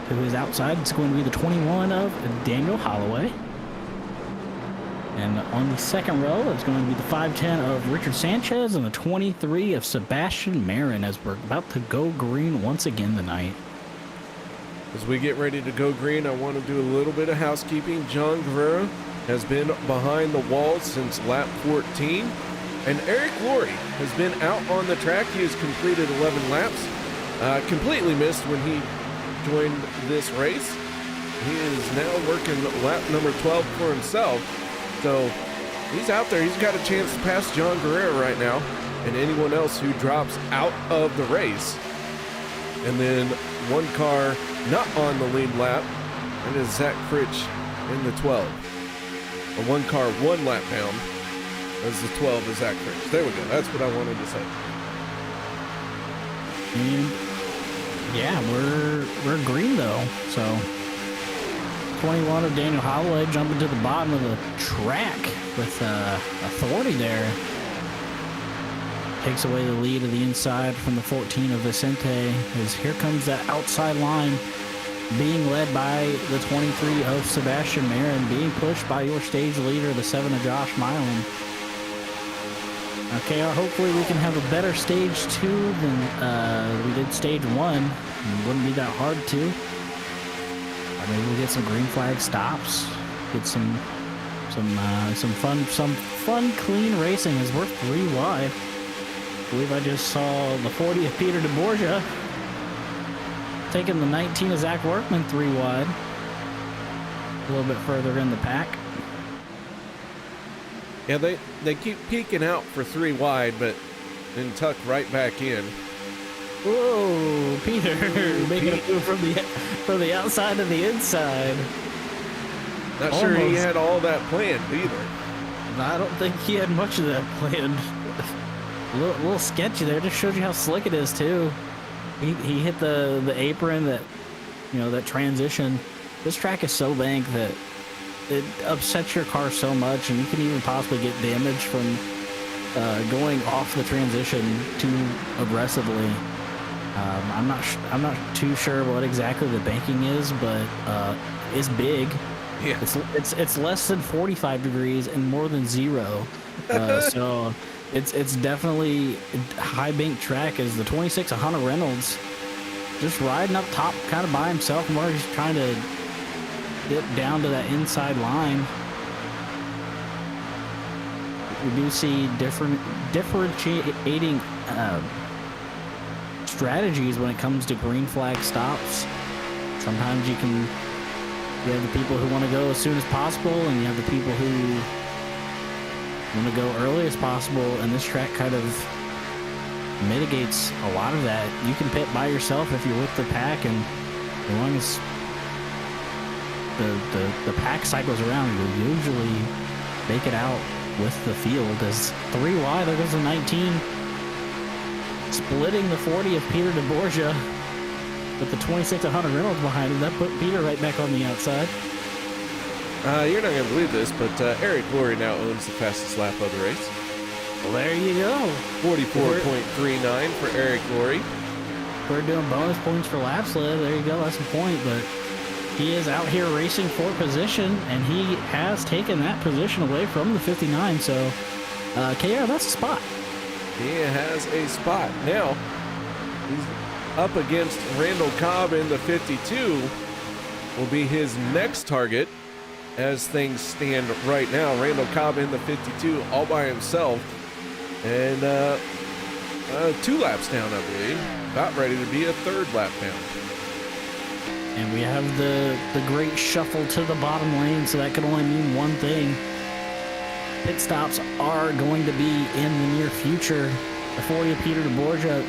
To his outside, it's going to be the 21 of Daniel Holloway. And on the second row, it's going to be the 510 of Richard Sanchez and the 23 of Sebastian Marin, as we're about to go green once again tonight. As we get ready to go green, I want to do a little bit of housekeeping. John Guerrero has been behind the wall since lap 14. And Eric Laurie has been out on the track. He has completed 11 laps. Completely missed when he joined this race. He is now working lap number 12 for himself. So he's out there. He's got a chance to pass John Guerrero right now and anyone else who drops out of the race. And then one car not on the lead lap, and is Zach Fritsch in the 12. A one car, one lap down. As the 12 is Zach Fritsch. There we go. That's what I wanted to say. And yeah, we're green though. So 21 of Daniel Holloway jumping to the bottom of the track with authority there. Takes away the lead of the inside from the 14 of Vicente. As here comes that outside line being led by the 23 of Sebastian Marin, being pushed by your stage leader, the 7 of Josh Milam. Okay, hopefully we can have a better stage 2 than we did stage 1. It wouldn't be that hard to. Or maybe we'll get some green flag stops. Get some fun clean racing as we're 3 wide. I believe I just saw the 40 of Peter DeBorgia taking the 19 of Zach Workman 3 wide. A little bit further in the pack. Yeah, they keep peeking out for 3 wide, but then tuck right back in. Whoa, Peter making a move from the outside to the inside. Not sure he had all that planned either. I don't think he had much of that planned. A little sketchy there. Just showed you how slick it is too. He hit the apron, that transition. This track is so banked that it upsets your car so much, and you can even possibly get damage from going off the transition too aggressively. I'm not too sure what exactly the banking is, but it's big. Yeah. It's less than 45 degrees and more than 0. So it's definitely a high bank track. As the 26 of Hunter Reynolds just riding up top kind of by himself, more just trying to dip down to that inside line. We do see differentiating strategies when it comes to green flag stops. Sometimes you have the people who want to go as soon as possible, and you have the people who want to go early as possible, and this track kind of mitigates a lot of that. You can pit by yourself if you're with the pack, and as long as the pack cycles around, you'll usually make it out with the field. As 3 wide, there goes the 19, splitting the 40 of Peter DeBorgia with the 26 of Hunter Reynolds behind him. That put Peter right back on the outside. You're not going to believe this, but Eric Laurie now owns the fastest lap of the race. Well, there you go. 44.39 for Eric Laurie. We're doing bonus points for lap sled. There you go. That's the point. But he is out here racing for position, and he has taken that position away from the 59. So KR, that's a spot. He has a spot. Now, he's up against Randall Cobb in the 52. Will be his next target as things stand right now. Randall Cobb in the 52 all by himself. And 2 laps down, I believe. About ready to be a 3rd lap down. And we have the great shuffle to the bottom lane, so that could only mean one thing. Pit stops are going to be in the near future. The 40 of Peter DeBorgia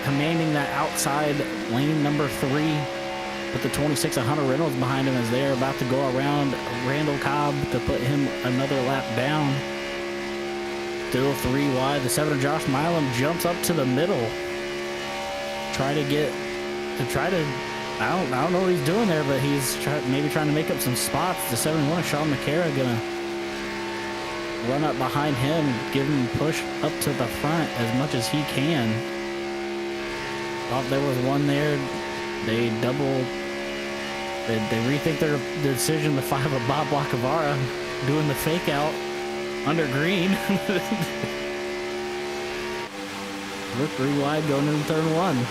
commanding that outside lane number 3. But the 26 of Hunter Reynolds behind him as they're about to go around Randall Cobb to put him another lap down. Still 3 wide. The 7 of Josh Milam jumps up to the middle. I don't know what he's doing there, but he's maybe trying to make up some spots. The 71 of Sean McCara gonna run up behind him, give him a push up to the front as much as he can. Thought there was one there. They rethink their decision. The 5 of Bob Lacavara doing the fake out under green. We're 3 wide going into turn 1.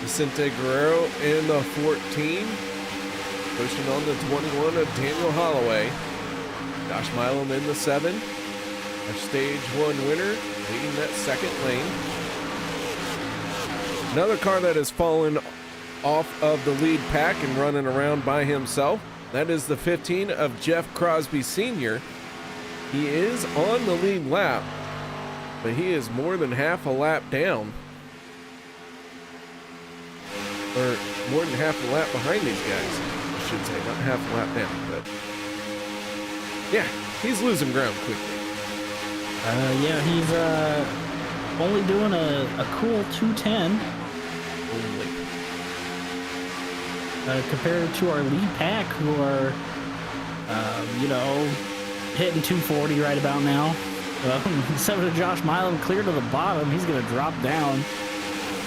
Vicente Guerrero in the 14. Pushing on the 21 of Daniel Holloway. Josh Milam in the 7. Our stage 1 winner leading that 2nd lane. Another car that has fallen off of the lead pack and running around by himself. That is the 15 of Jeff Crosby Sr. He is on the lead lap, but he is more than half a lap down. Or more than half a lap behind these guys, I should say. Not half a lap down, but yeah, he's losing ground quickly. Yeah, he's only doing a cool 210. Compared to our lead pack, who are, hitting 240 right about now. 7 of Josh Milam clear to the bottom. He's going to drop down.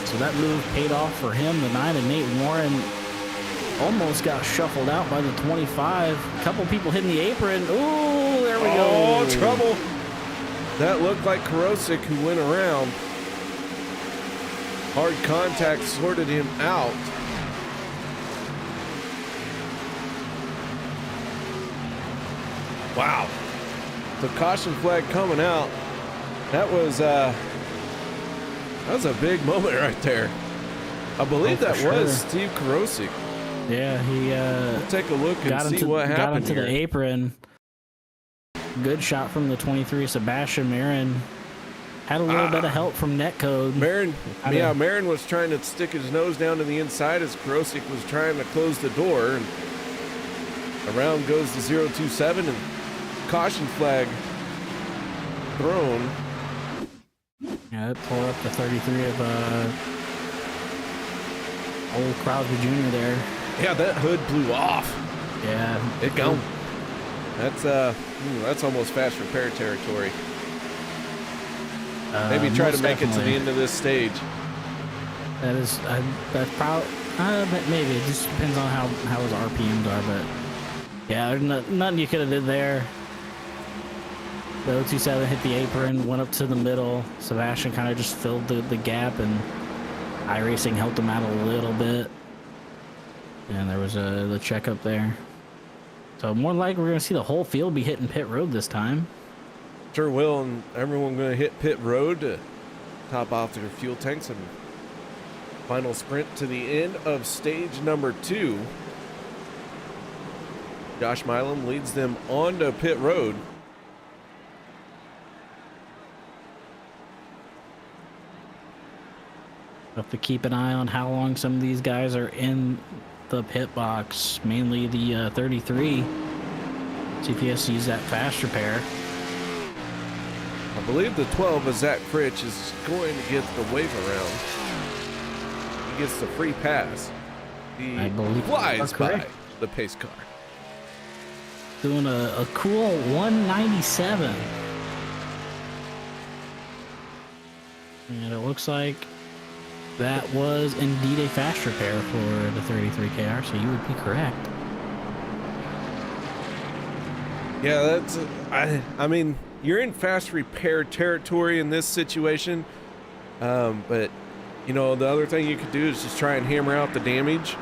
So that move paid off for him. The 9 of Nate Warren almost got shuffled out by the 25. A couple people hitting the apron. Ooh, there we go. Oh, trouble. That looked like Karosik, who went around. Hard contact sorted him out. Wow. The caution flag coming out. That was a big moment right there. I believe that was Steve Karosik. Yeah, he we'll take a look and see what happened. Got into here. the apron. Good shot from the 23, Sebastian Marin. Had a little bit of help from Netcode. Marin was trying to stick his nose down to the inside as Karosik was trying to close the door. And around goes the 027 and caution flag thrown. Yeah, it tore up the 33 of old Crosby Jr. there. Yeah, that hood blew off. Yeah, it gone. That's almost fast repair territory. Maybe try to make it to the end of this stage. That's probably maybe it just depends on how his RPMs are, but yeah, there's nothing you could have did there. The 027 hit the apron, went up to the middle. Sebastian kind of just filled the gap, and iRacing helped him out a little bit. And there was the checkup there. So more than likely, we're going to see the whole field be hitting pit road this time. Sure will, and everyone going to hit pit road to top off their fuel tanks and final sprint to the end of stage number 2. Josh Milam leads them onto pit road. Have to keep an eye on how long some of these guys are in the pit box, mainly the 33. See if he has to use that fast repair. I believe the 12 of Zach Fritsch is going to get the wave around. He gets the free pass. He flies by the pace car. Doing a cool 197. And it looks like that was indeed a fast repair for the 33KR, so you would be correct. Yeah, that's. I mean, you're in fast repair territory in this situation, but you know the other thing you could do is just try and hammer out the damage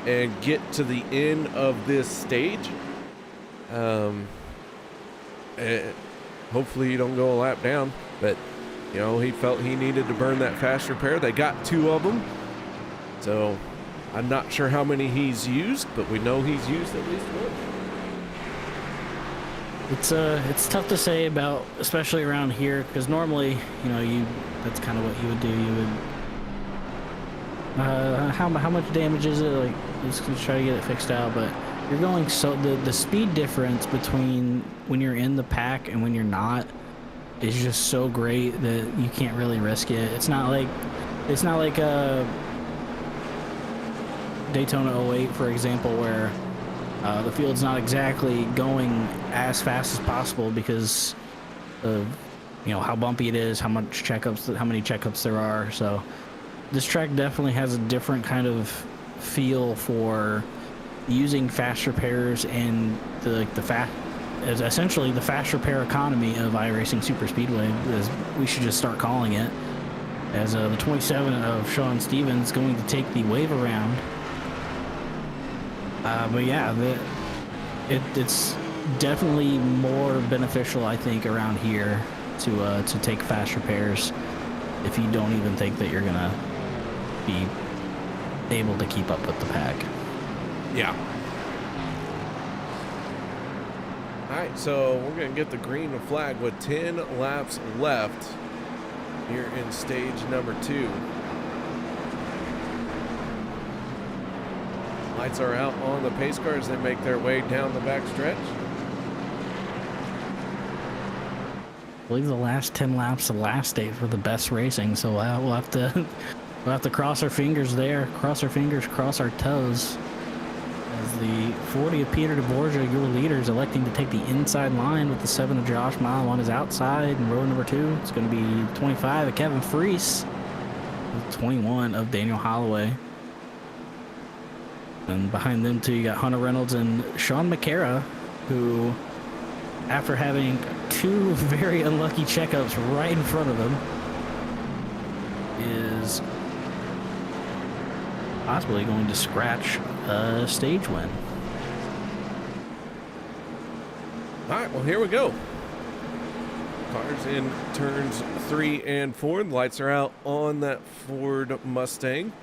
and get to the end of this stage. And hopefully you don't go a lap down, but you know he felt he needed to burn that fast repair. They got 2 of them, so I'm not sure how many he's used, but we know he's used at least one. It's tough to say about, especially around here, because normally, you know, that's kind of what you would do. You would, how much damage is it? Like, just gonna try to get it fixed out, but you're going so the speed difference between when you're in the pack and when you're not is just so great that you can't really risk it. It's not like Daytona 08, for example, where the field's not exactly going as fast as possible because of, you know, how bumpy it is, how many checkups there are. So this track definitely has a different kind of feel for using fast repairs and essentially the fast repair economy of iRacing Super Speedway, as we should just start calling it, as the 27 of Sean Stevens going to take the wave around. But yeah, it's definitely more beneficial, I think, around here to take fast repairs if you don't even think that you're gonna be able to keep up with the pack. Yeah. All right, so we're gonna get the green flag with 10 laps left here in stage number 2. Lights are out on the pace car as they make their way down the back stretch. I believe the last 10 laps of last stage were the best racing, so we'll have to cross our fingers there, cross our fingers, cross our toes, as the 40 of Peter DeBorgia, your leader, is electing to take the inside line with the 7 of Josh Mile on his outside in row number 2. It's going to be 25 of Kevin Freese, 21 of Daniel Holloway. And behind them two, you got Hunter Reynolds and Sean McCara, who, after having 2 very unlucky checkups right in front of him, is possibly going to scratch a stage win. All right, well, here we go. Cars in turns 3 and 4. The lights are out on that Ford Mustang.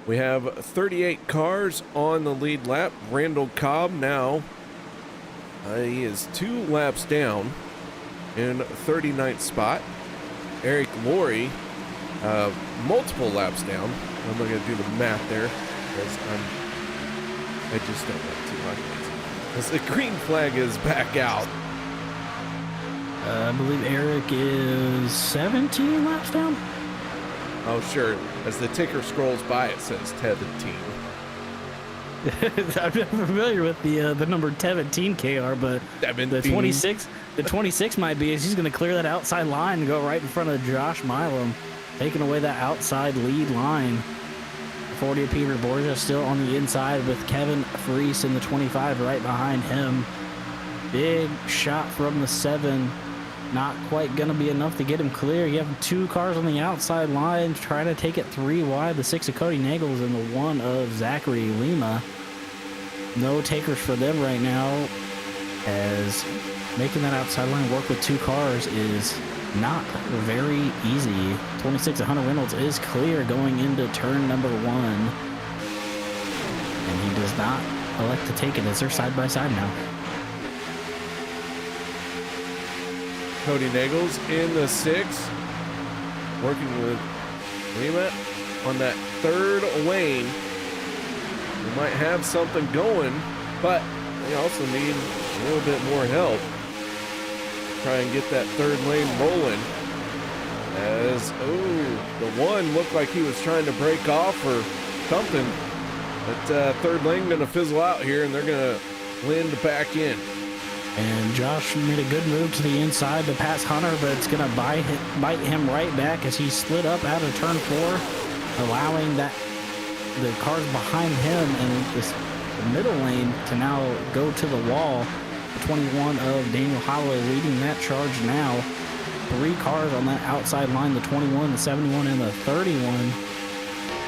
We have 38 cars on the lead lap. Randall Cobb now, he is 2 laps down in 39th spot. Eric Laurie, multiple laps down. I'm not going to do the math there because I just don't want to. Because the green flag is back out. I believe Eric is 17 laps down. Oh, sure. As the ticker scrolls by, it says 17. I'm not familiar with the number 17 KR, but 17. the 26 might be, as he's going to clear that outside line and go right in front of Josh Milam, taking away that outside lead line. 40 of Peter Borgia still on the inside with Kevin Freese in the 25 right behind him. Big shot from the 7. Not quite going to be enough to get him clear. You have 2 cars on the outside line trying to take it 3 wide. The 6 of Cody Nagels and the 1 of Zachary Lima. No takers for them right now, as making that outside line work with 2 cars is not very easy. 26 of Hunter Reynolds is clear going into turn number 1. And he does not elect to take it as they're side by side now. Cody Nagels in the 6, working with Lima on that 3rd lane. We might have something going, but they also need a little bit more help. Try and get that 3rd lane rolling. As, the 1 looked like he was trying to break off or something. But 3rd lane going to fizzle out here, and they're going to blend back in. And Josh made a good move to the inside to pass Hunter, but it's going to bite him right back as he slid up out of turn 4, allowing the cars behind him and the middle lane to now go to the wall. The 21 of Daniel Holloway leading that charge now. 3 cars on that outside line, the 21, the 71, and the 31,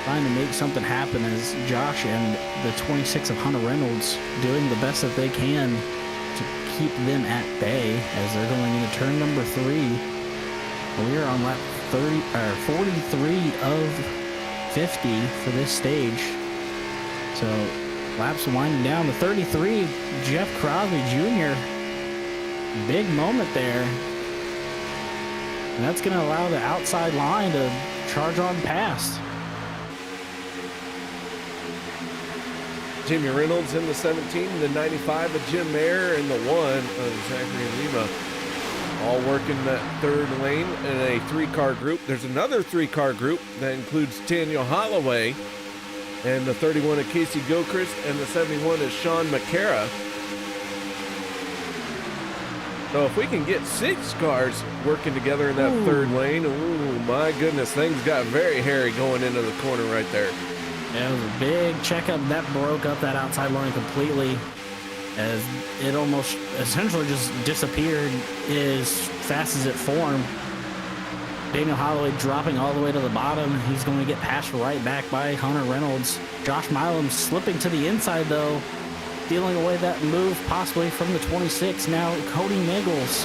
trying to make something happen as Josh and the 26 of Hunter Reynolds doing the best that they can to keep them at bay as they're going into turn number 3. We are on lap 43 of 50 for this stage. So laps winding down. The 33, Jeff Crosby Jr. Big moment there. And that's going to allow the outside line to charge on past. Jimmy Reynolds in the 17, the 95 of Jim Mayer, and the 1 of Zachary Lima. All working that third lane in a 3-car group. There's another 3-car group that includes Daniel Holloway and the 31 of Casey Gilchrist and the 71 of Sean McCara. So if we can get 6 cars working together in that third lane, ooh, my goodness, things got very hairy going into the corner right there. Yeah, it was a big checkup that broke up that outside line completely, as it almost essentially just disappeared as fast as it formed. Daniel Holloway dropping all the way to the bottom. He's going to get passed right back by Hunter Reynolds. Josh Milam slipping to the inside though, stealing away that move possibly from the 26. Now Cody Nichols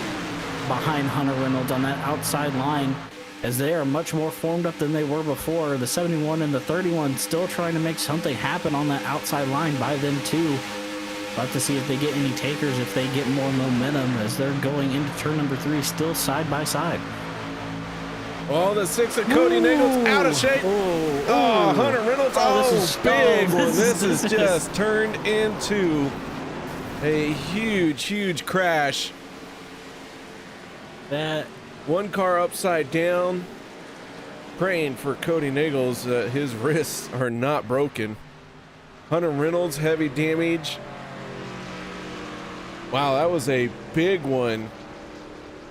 behind Hunter Reynolds on that outside line, as they are much more formed up than they were before. The 71 and the 31 still trying to make something happen on that outside line by them too. About to see if they get any takers, if they get more momentum as they're going into turn number 3 still side by side. Oh, the 6 of Cody Nichols out of shape. Oh, Hunter Reynolds. This is big one. This is just turned into a huge crash. That 1 car upside down. Praying for Cody Nichols that his wrists are not broken. Hunter Reynolds, heavy damage. Wow, that was a big one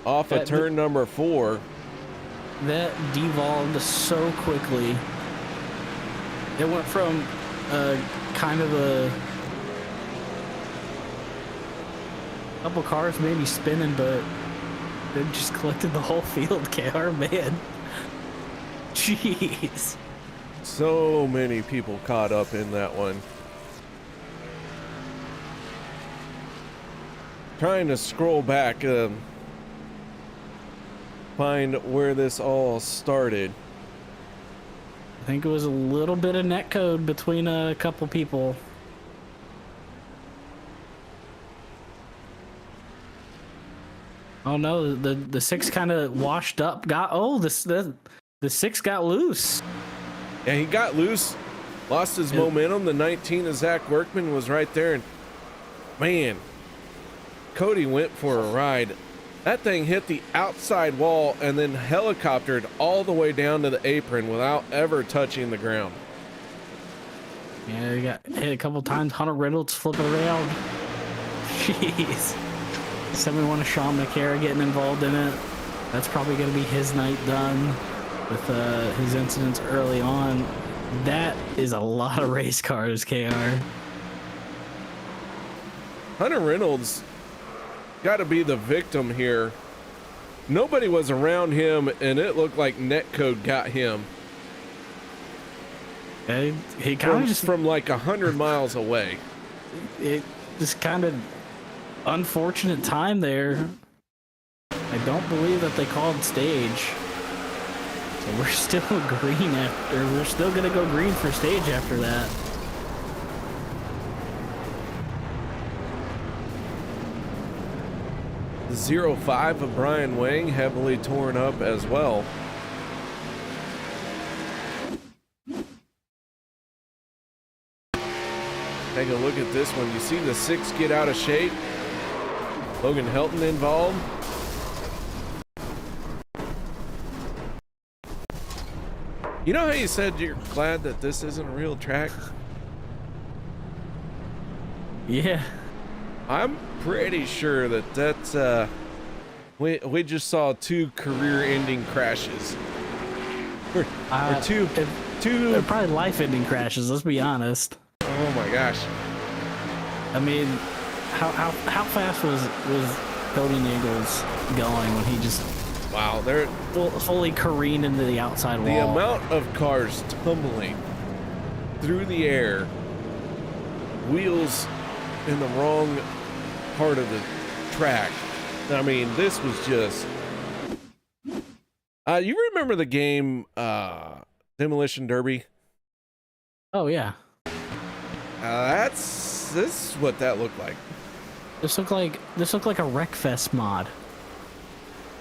off of turn number 4. That devolved so quickly. It went from kind of a couple cars maybe spinning, but it just collected the whole field. KR, man. Jeez. So many people caught up in that one. Trying to scroll back, find where this all started. I think it was a little bit of netcode between a couple people. Oh no, the 6 kind of washed up. The 6 got loose. Yeah, he got loose, lost his momentum. The 19 of Zach Workman was right there, and man, Cody went for a ride. That thing hit the outside wall and then helicoptered all the way down to the apron without ever touching the ground. Yeah, he got hit a couple times. Hunter Reynolds flipping around. Jeez. 71 of Sean McCara getting involved in it. That's probably going to be his night done with his incidents early on. That is a lot of race cars, KR. Hunter Reynolds got to be the victim here. Nobody was around him, and it looked like netcode got him. He kind of just from like 100 miles away. It just kind of unfortunate time there. I don't believe that they called stage, so we're still green after. We're still gonna go green for stage after that. The 05 of Brian Wang heavily torn up as well. Take a look at this one. You see the 6 get out of shape. Logan Helton involved. You know how you said you're glad that this isn't a real track? Yeah. I'm pretty sure that that's we just saw 2 career-ending crashes, or two they're probably life-ending crashes. Let's be honest. Oh my gosh! I mean, how fast was Cody Nichols going when he just Wow, they're fully careened into the outside wall? the amount of cars tumbling through the air, wheels in the wrong part of the track. I mean, this was just. You remember the game Demolition Derby? Oh yeah. This is what that looked like. This looked like a Wreckfest mod.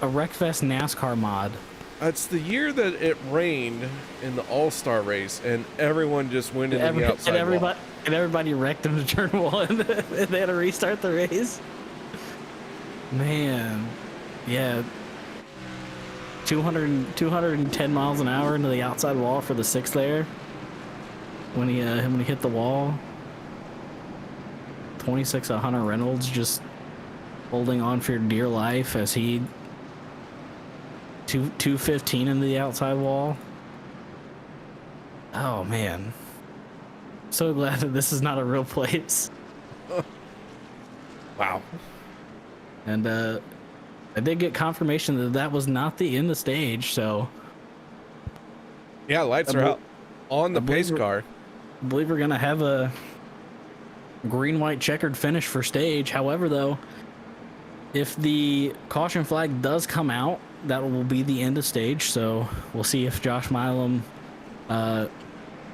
A Wreckfest NASCAR mod. It's the year that it rained in the All-Star race, and everyone just went into the outside wall. And everybody wrecked into turn one, and they had to restart the race. Man, yeah. 210 miles an hour into the outside wall for the sixth there. When he hit the wall. 26 Hunter Reynolds just holding on for dear life as he 215 into the outside wall. Oh man, so glad that this is not a real place. Wow. And I did get confirmation that that was not the end of the stage, so yeah, lights are out on the pace car. I believe we're gonna have a green-white checkered finish for stage. However, though, if the caution flag does come out, that will be the end of stage. So we'll see if Josh Milam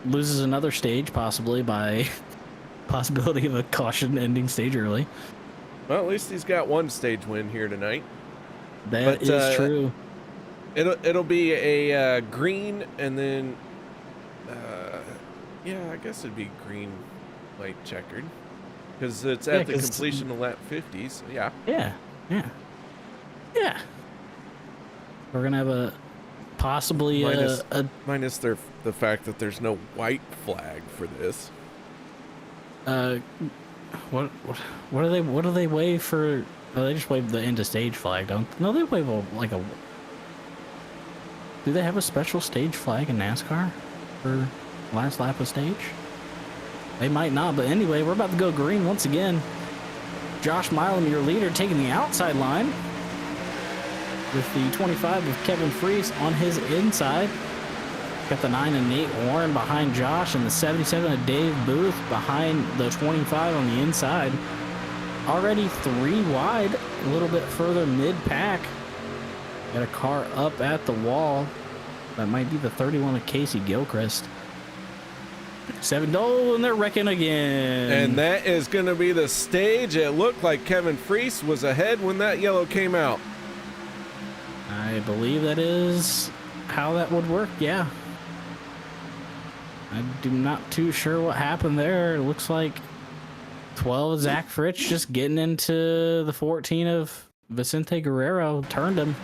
loses another stage, possibly by possibility of a caution ending stage early. Well, at least he's got one stage win here tonight. That is true. It'll be a green, and then yeah, I guess it'd be green, white, checkered, because it's at the completion of lap 50. So yeah. Yeah. We're gonna have a possibly minus the fact that there's no white flag for this. What do they wave for? Oh, they just wave the end of stage flag, don't? No, they wave like a. Do they have a special stage flag in NASCAR for last lap of stage? They might not, but anyway, we're about to go green once again. Josh Milam, your leader, taking the outside line with the 25 of Kevin Freese on his inside. Got the 9 and 8 Warren behind Josh, and the 77 of Dave Booth behind the 25 on the inside. Already 3 wide, a little bit further mid-pack. Got a car up at the wall. That might be the 31 of Casey Gilchrist. 7, and they're wrecking again. And that is going to be the stage. It looked like Kevin Freese was ahead when that yellow came out. I believe that is how that would work, yeah. I'm not too sure what happened there. It looks like 12 of Zach Fritsch just getting into the 14 of Vicente Guerrero. Turned him.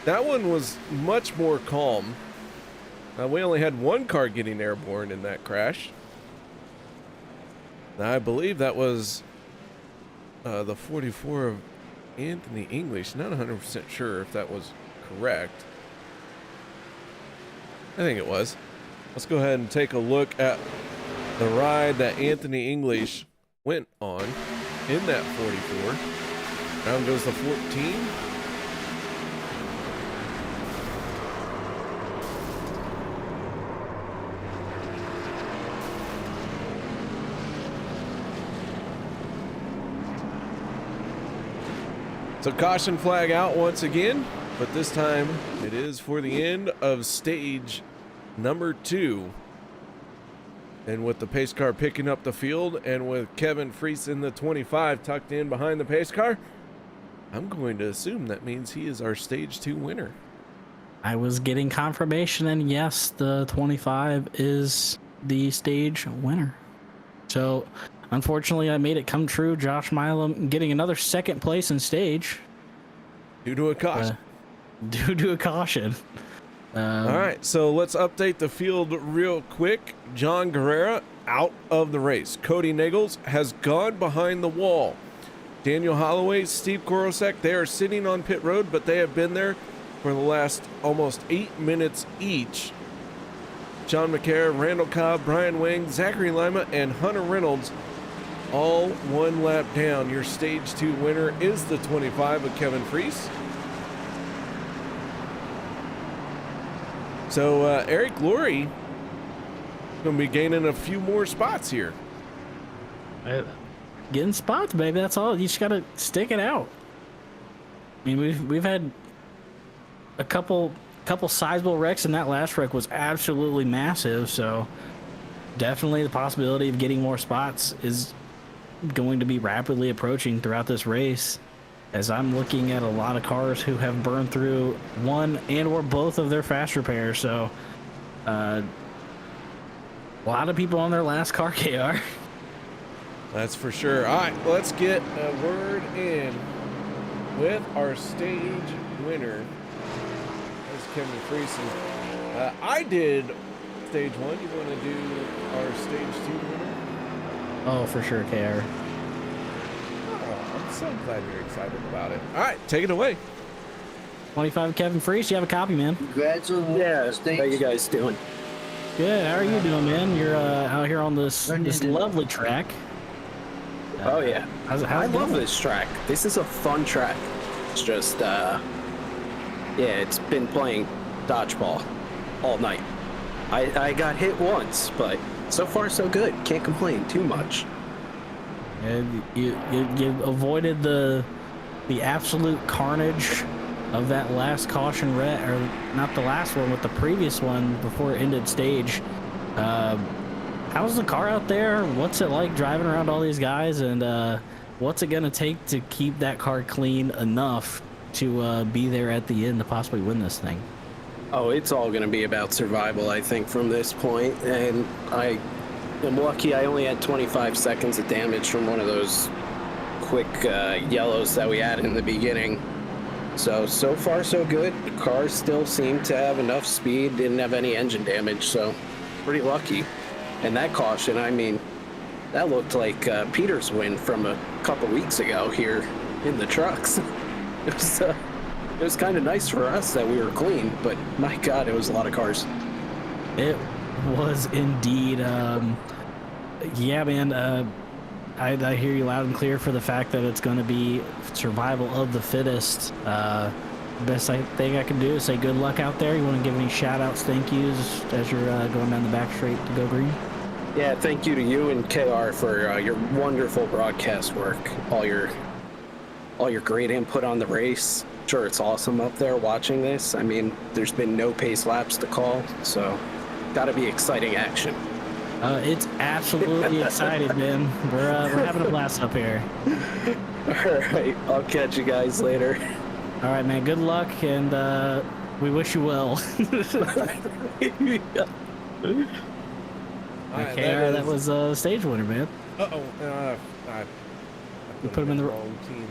That one was much more calm. We only had one car getting airborne in that crash. I believe that was the 44 of Anthony English. Not 100% sure if that was correct. I think it was. Let's go ahead and take a look at the ride that Anthony English went on in that 44. Down goes the 14. So caution flag out once again, but this time it is for the end of stage number 2. And with the pace car picking up the field, and with Kevin Freese in the 25 tucked in behind the pace car, I'm going to assume that means he is our stage 2 winner. I was getting confirmation, and yes, the 25 is the stage winner. So unfortunately, I made it come true. Josh Milam getting another second place in stage. Due to a caution. Due to a caution. All right, so let's update the field real quick. John Guerrero out of the race. Cody Nichols has gone behind the wall. Daniel Holloway, Steve Korosek, they are sitting on pit road, but they have been there for the last almost 8 minutes each. John McCare, Randall Cobb, Brian Wing, Zachary Lima, and Hunter Reynolds, all 1 lap down. Your stage 2 winner is the 25 of Kevin Freese. So Eric Lurie going to be gaining a few more spots here. Getting spots, baby. That's all. You just got to stick it out. I mean, we've had a couple sizable wrecks, and that last wreck was absolutely massive. So definitely the possibility of getting more spots is going to be rapidly approaching throughout this race, as I'm looking at a lot of cars who have burned through one and or both of their fast repairs. So a lot of people on their last car, KR. That's for sure. All right, let's get a word in with our stage winner. That's Kevin Freese. I did stage 1. You want to do our stage 2 winner? Oh, for sure, KR. Oh, I'm so glad you're excited about it. All right, take it away. 25 Kevin Freese, you have a copy, man. Congrats on how you guys doing? Good. How are you doing, man? You're out here on this lovely track. Oh yeah, I love going? this track. This is a fun track. It's just yeah, it's been playing dodgeball all night. I got hit once, but so far so good. Can't complain too much. And you avoided the absolute carnage of that last caution wreck, or not the last one, but the previous one before it ended stage. How's the car out there? What's it like driving around all these guys, and what's it gonna take to keep that car clean enough to be there at the end to possibly win this thing? Oh, it's all gonna be about survival, I think, from this point. And I am lucky I only had 25 seconds of damage from one of those quick yellows that we had in the beginning. So far so good. The car still seemed to have enough speed, didn't have any engine damage, so pretty lucky. And that caution, I mean, that looked like Peter's win from a couple weeks ago here in the trucks. It was kind of nice for us that we were clean, but my God, it was a lot of cars. It was indeed. Yeah, man. I hear you loud and clear for the fact that it's going to be survival of the fittest. Best thing I can do is say good luck out there. You want to give any shout outs, thank yous as you're going down the back straight to go green? Yeah, thank you to you and KR for your wonderful broadcast work, all your great input on the race. Sure, it's awesome up there watching this. I mean, there's been no pace laps to call, so gotta be exciting action. It's absolutely exciting, man. We're having a blast up here. All right, I'll catch you guys later. All right, man. Good luck, and we wish you well. Okay, that was a stage winner, man. I put him in the wrong team.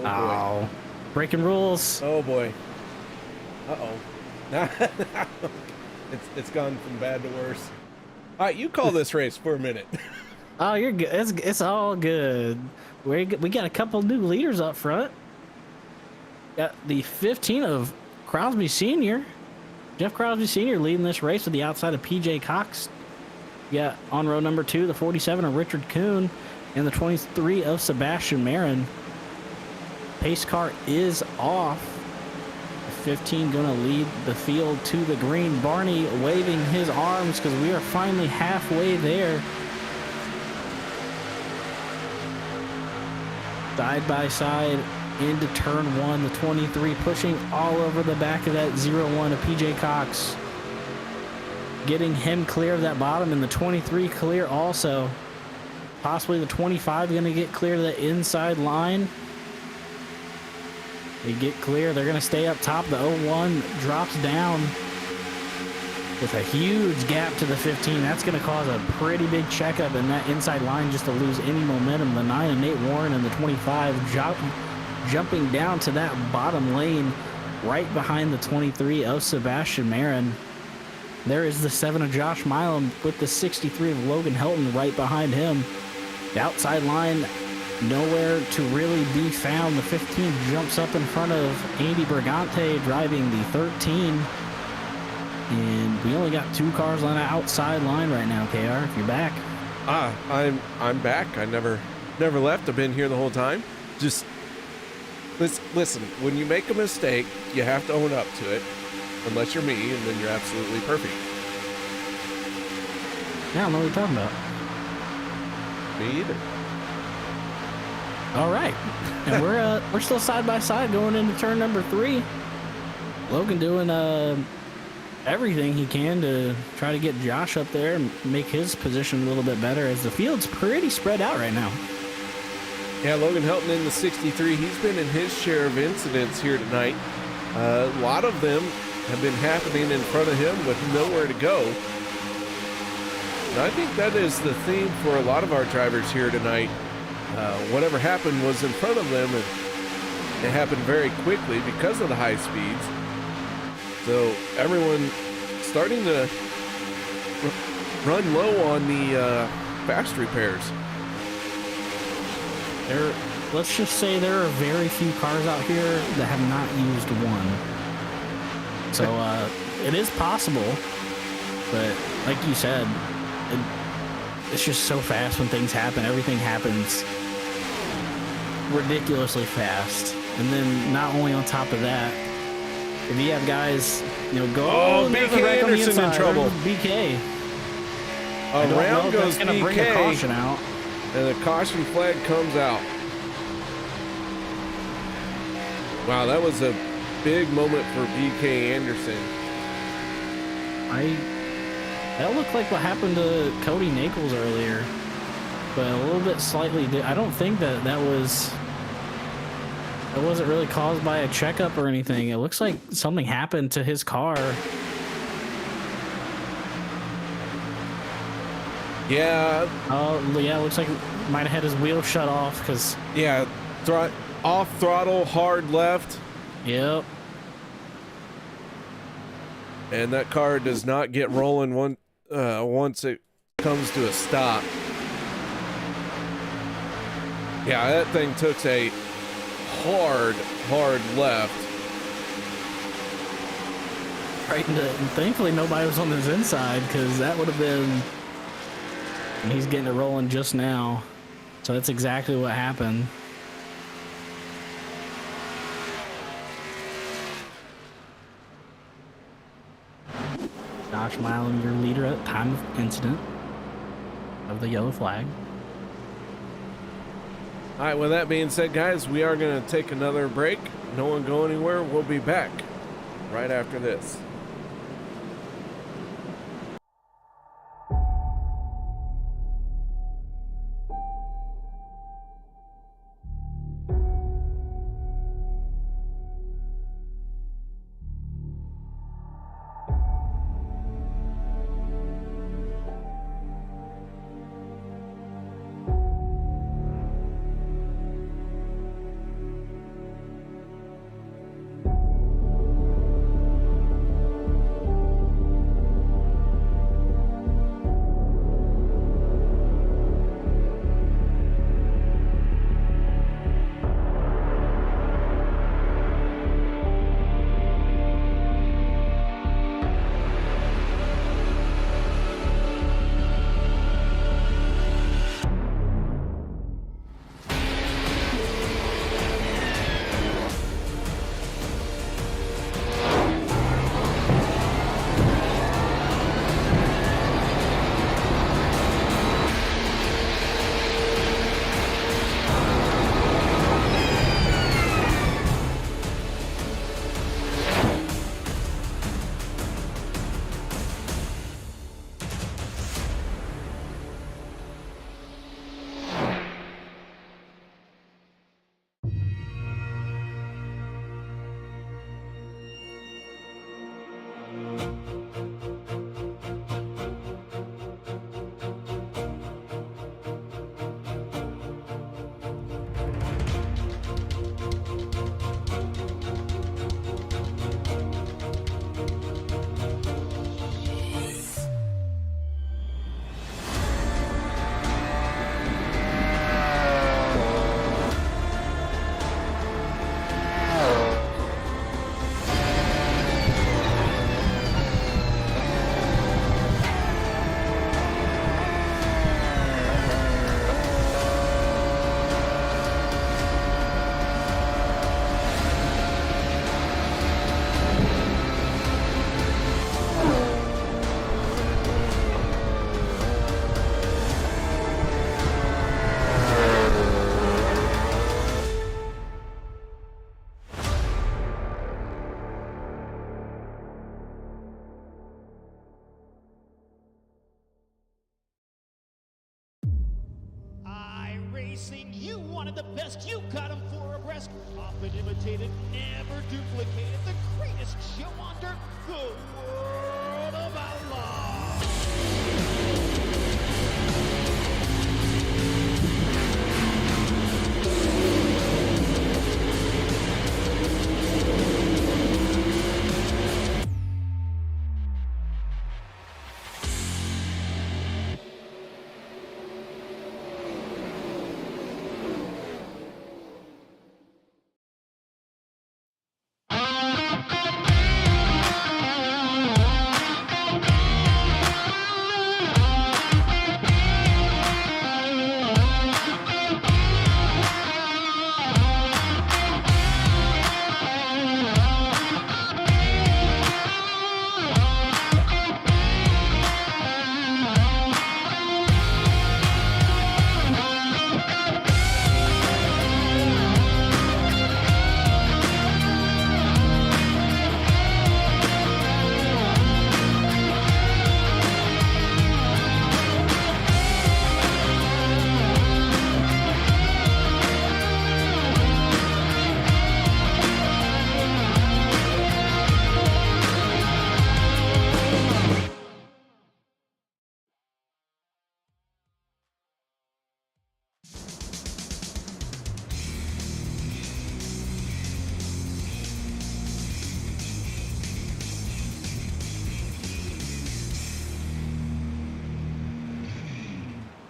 Oh, breaking rules. Oh boy. It's gone from bad to worse. All right, you call this race for a minute. Oh, you're good. It's all good. We got a couple new leaders up front. Got the 15 of Crosby Sr. Jeff Crosby Sr. leading this race with the outside of PJ Cox. Yeah, on row number 2, the 47 of Richard Kuhn, and the 23 of Sebastian Marin. Pace car is off. The 15 gonna lead the field to the green. Barney waving his arms because we are finally halfway there. Side by side into turn 1, the 23 pushing all over the back of that 01 of PJ Cox. Getting him clear of that bottom, and the 23 clear also. Possibly the 25 going to get clear to the inside line. They get clear. They're going to stay up top. The 01 drops down with a huge gap to the 15. That's going to cause a pretty big checkup in that inside line just to lose any momentum. The 9 of Nate Warren and the 25 jumping down to that bottom lane right behind the 23 of Sebastian Marin. There is the 7 of Josh Milam with the 63 of Logan Helton right behind him. The outside line, nowhere to really be found. The 15 jumps up in front of Andy Brigante driving the 13. and we only got 2 cars on the outside line right now, KR, if you're back. I'm back. I never left. I've been here the whole time. Just listen, when you make a mistake, you have to own up to it. Unless you're me, and then you're absolutely perfect. Yeah, I don't know what you're talking about. Me either. All right, and we're still side by side going into turn number 3. Logan doing everything he can to try to get Josh up there and make his position a little bit better, as the field's pretty spread out right now. Yeah, Logan Helton in the 63. He's been in his share of incidents here tonight. A lot of them have been happening in front of him with nowhere to go. And I think that is the theme for a lot of our drivers here tonight. Whatever happened was in front of them, and it happened very quickly because of the high speeds. So everyone starting to run low on the fast repairs. Let's just say there are very few cars out here that have not used one. So it is possible, but like you said, it's just so fast when things happen. Everything happens ridiculously fast. And then not only on top of that, if you have guys, go, BK Anderson in trouble. BK. Around goes gonna BK, bring a caution out. and the caution flag comes out. Wow, that was a big moment for BK Anderson. That looked like what happened to Cody Nichols earlier, but a little bit slightly. I don't think that wasn't really caused by a checkup or anything. It looks like something happened to his car. Yeah. Yeah, it looks like might have had his wheel shut off because. Yeah, off throttle, hard left. Yep. And that car does not get rolling once it comes to a stop. Yeah, that thing took a hard left. Right, and thankfully nobody was on his inside, because that would have been. And he's getting it rolling just now, so that's exactly what happened. Josh Milam, your leader at time of incident of the yellow flag. All right, with that being said, guys, we are going to take another break. No one go anywhere. We'll be back right after this. racing. You wanted the best. You got them 4 abreast. Often imitated, never duplicated. The greatest show on dirt. The World of Outlaws.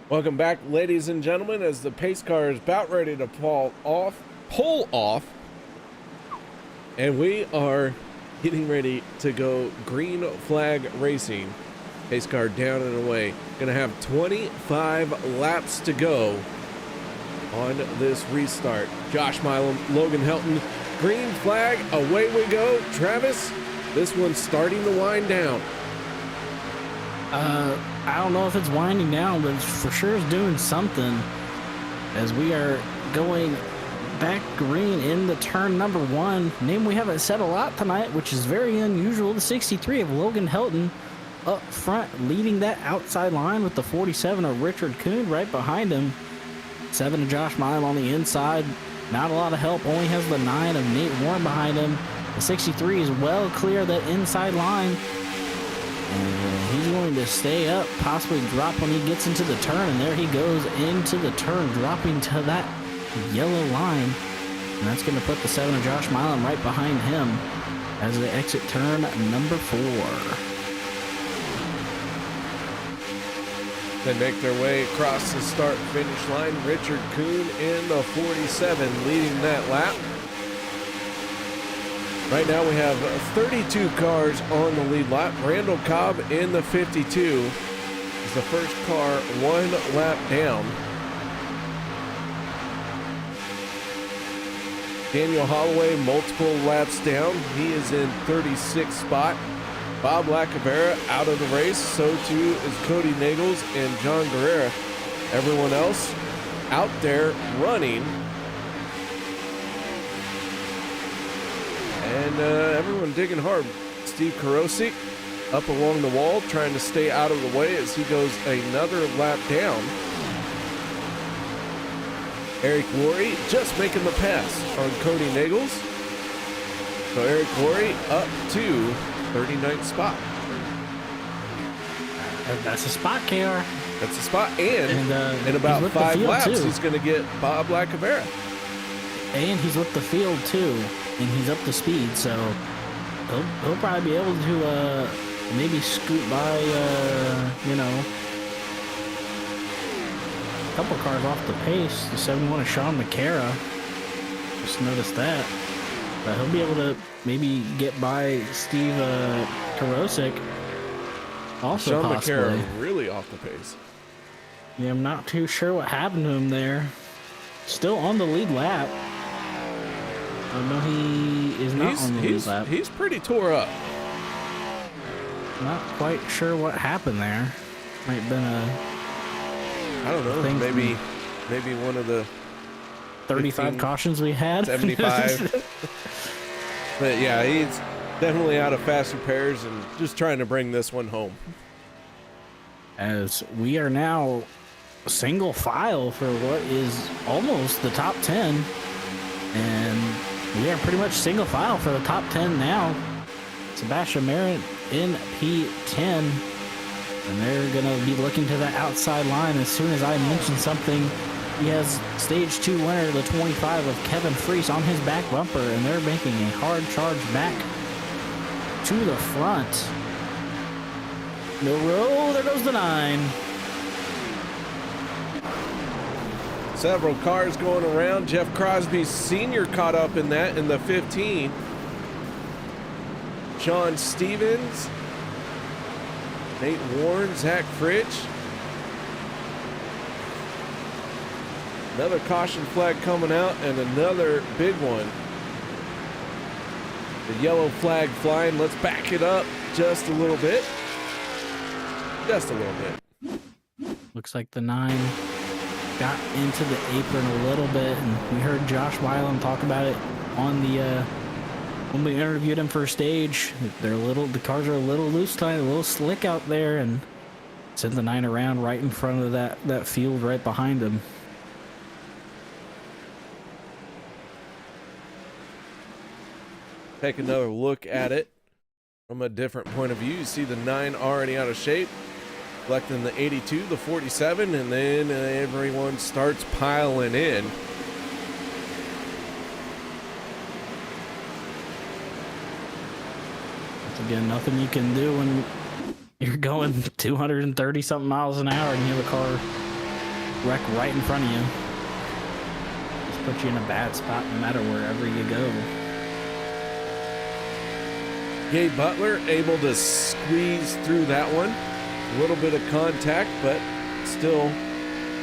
Welcome back, ladies and gentlemen, as the pace car is about ready to pull off, and we are getting ready to go green flag racing. Pace car down and away. Gonna have 25 laps to go on this restart. Josh Milam, Logan Helton, green flag, away we go. Travis, this one's starting to wind down. I don't know if it's winding down, but it for sure is doing something as we are going back green in the turn number 1. Name we haven't said a lot tonight, which is very unusual. The 63 of Logan Helton up front, leading that outside line with the 47 of Richard Kuhn right behind him. 7 of Josh Milam on the inside. Not a lot of help, only has the 9 of Nate Warren behind him. The 63 is well clear of that inside line. And he's going to stay up, possibly drop when he gets into the turn, and there he goes into the turn, dropping to that yellow line. And that's going to put the 7 of Josh Milam right behind him as they exit turn number 4. They make their way across the start-finish line. Richard Kuhn in the 47 leading that lap. Right now we have 32 cars on the lead lap. Randall Cobb in the 52 is the first car 1 lap down. Daniel Holloway multiple laps down. He is in 36th spot. Bob Lacavera out of the race. So too is Cody Nagels and John Guerrera. Everyone else out there running. And everyone digging hard. Steve Karosik up along the wall, trying to stay out of the way as he goes another lap down. Eric Worre just making the pass on Cody Nagels. So Eric Worre up to 39th spot. That's a spot, KR. That's a spot, and in about 5 laps, he's going to get Bob Lacavera. And he's with the field too, and he's up to speed, so he'll probably be able to maybe scoot by, a couple cars off the pace. The 71 of Sean McCara. Just noticed that. But he'll be able to maybe get by Steve Karosik. Also, Sean possibly. McCara really off the pace. Yeah, I'm not too sure what happened to him there. Still on the lead lap. Oh no, he is not on the lead lap. He's pretty tore up. Not quite sure what happened there. Might have been I don't know. Maybe one of the 35 cautions we had. 75. But yeah, he's definitely out of fast repairs and just trying to bring this one home. As we are now single file for what is almost the top 10. And we are pretty much single file for the top 10 now. Sebastian Merritt in P10. And they're going to be looking to that outside line as soon as I mention something. He has stage 2 winner, the 25 of Kevin Freese on his back bumper, and they're making a hard charge back to the front. No roll, there goes the 9. Several cars going around. Jeff Crosby Sr. caught up in that in the 15. Sean Stevens, Nate Warren, Zach Fritsch. Another caution flag coming out and another big one. The yellow flag flying. Let's back it up just a little bit. Just a little bit. Looks like the 9 got into the apron a little bit, and we heard Josh Weiland talk about it on the when we interviewed him for stage. The cars are a little loose tonight, a little slick out there, and sent the 9 around right in front of that field right behind him. Take another look at it from a different point of view. You see the 9 already out of shape, collecting the 82, the 47, and then everyone starts piling in. Once again, nothing you can do when you're going 230 something miles an hour and you have a car wreck right in front of you. Just put you in a bad spot no matter wherever you go. Gabe Butler able to squeeze through that one. A little bit of contact, but still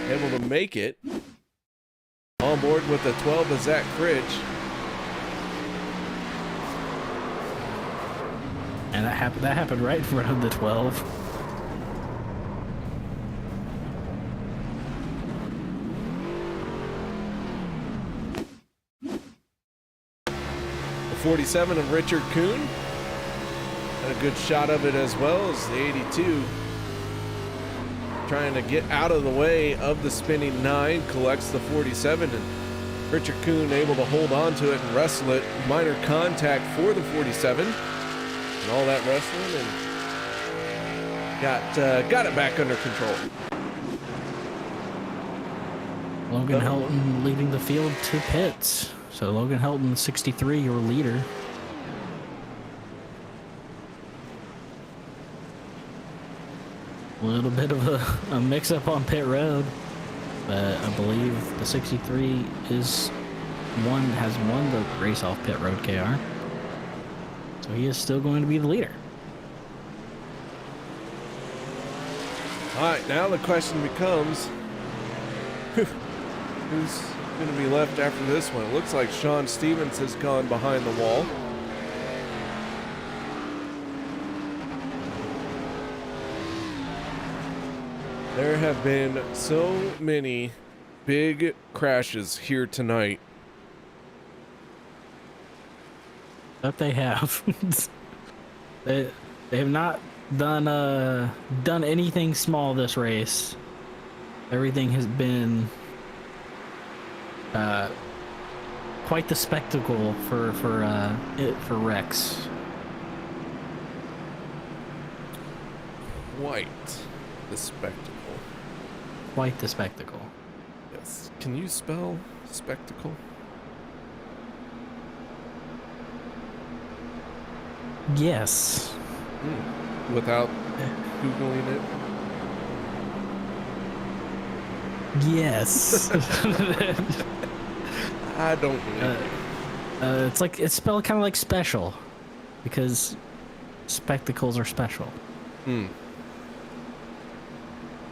able to make it. On board with the 12 is Zach Fritsch. And that happened right in front of the 12. The 47 of Richard Kuhn. A good shot of it as well as the 82 trying to get out of the way of the spinning 9, collects the 47, and Richard Kuhn able to hold on to it and wrestle it. Minor contact for the 47 and all that wrestling, and got it back under control. Logan Helton leading the field to pits. So Logan Helton, 63, your leader. A little bit of a mix-up on pit road, but I believe the 63 has won the race off pit road, KR. So he is still going to be the leader. All right, now the question becomes, who's going to be left after this one? It looks like Sean Stevens has gone behind the wall. There have been so many big crashes here tonight. That they have. they have not done anything small this race. Everything has been quite the spectacle for Rex. Quite the spectacle. Quite the spectacle. Yes. Can you spell spectacle? Yes. Without Googling it? Yes. I don't believe it. It's spelled kind of like special, because spectacles are special.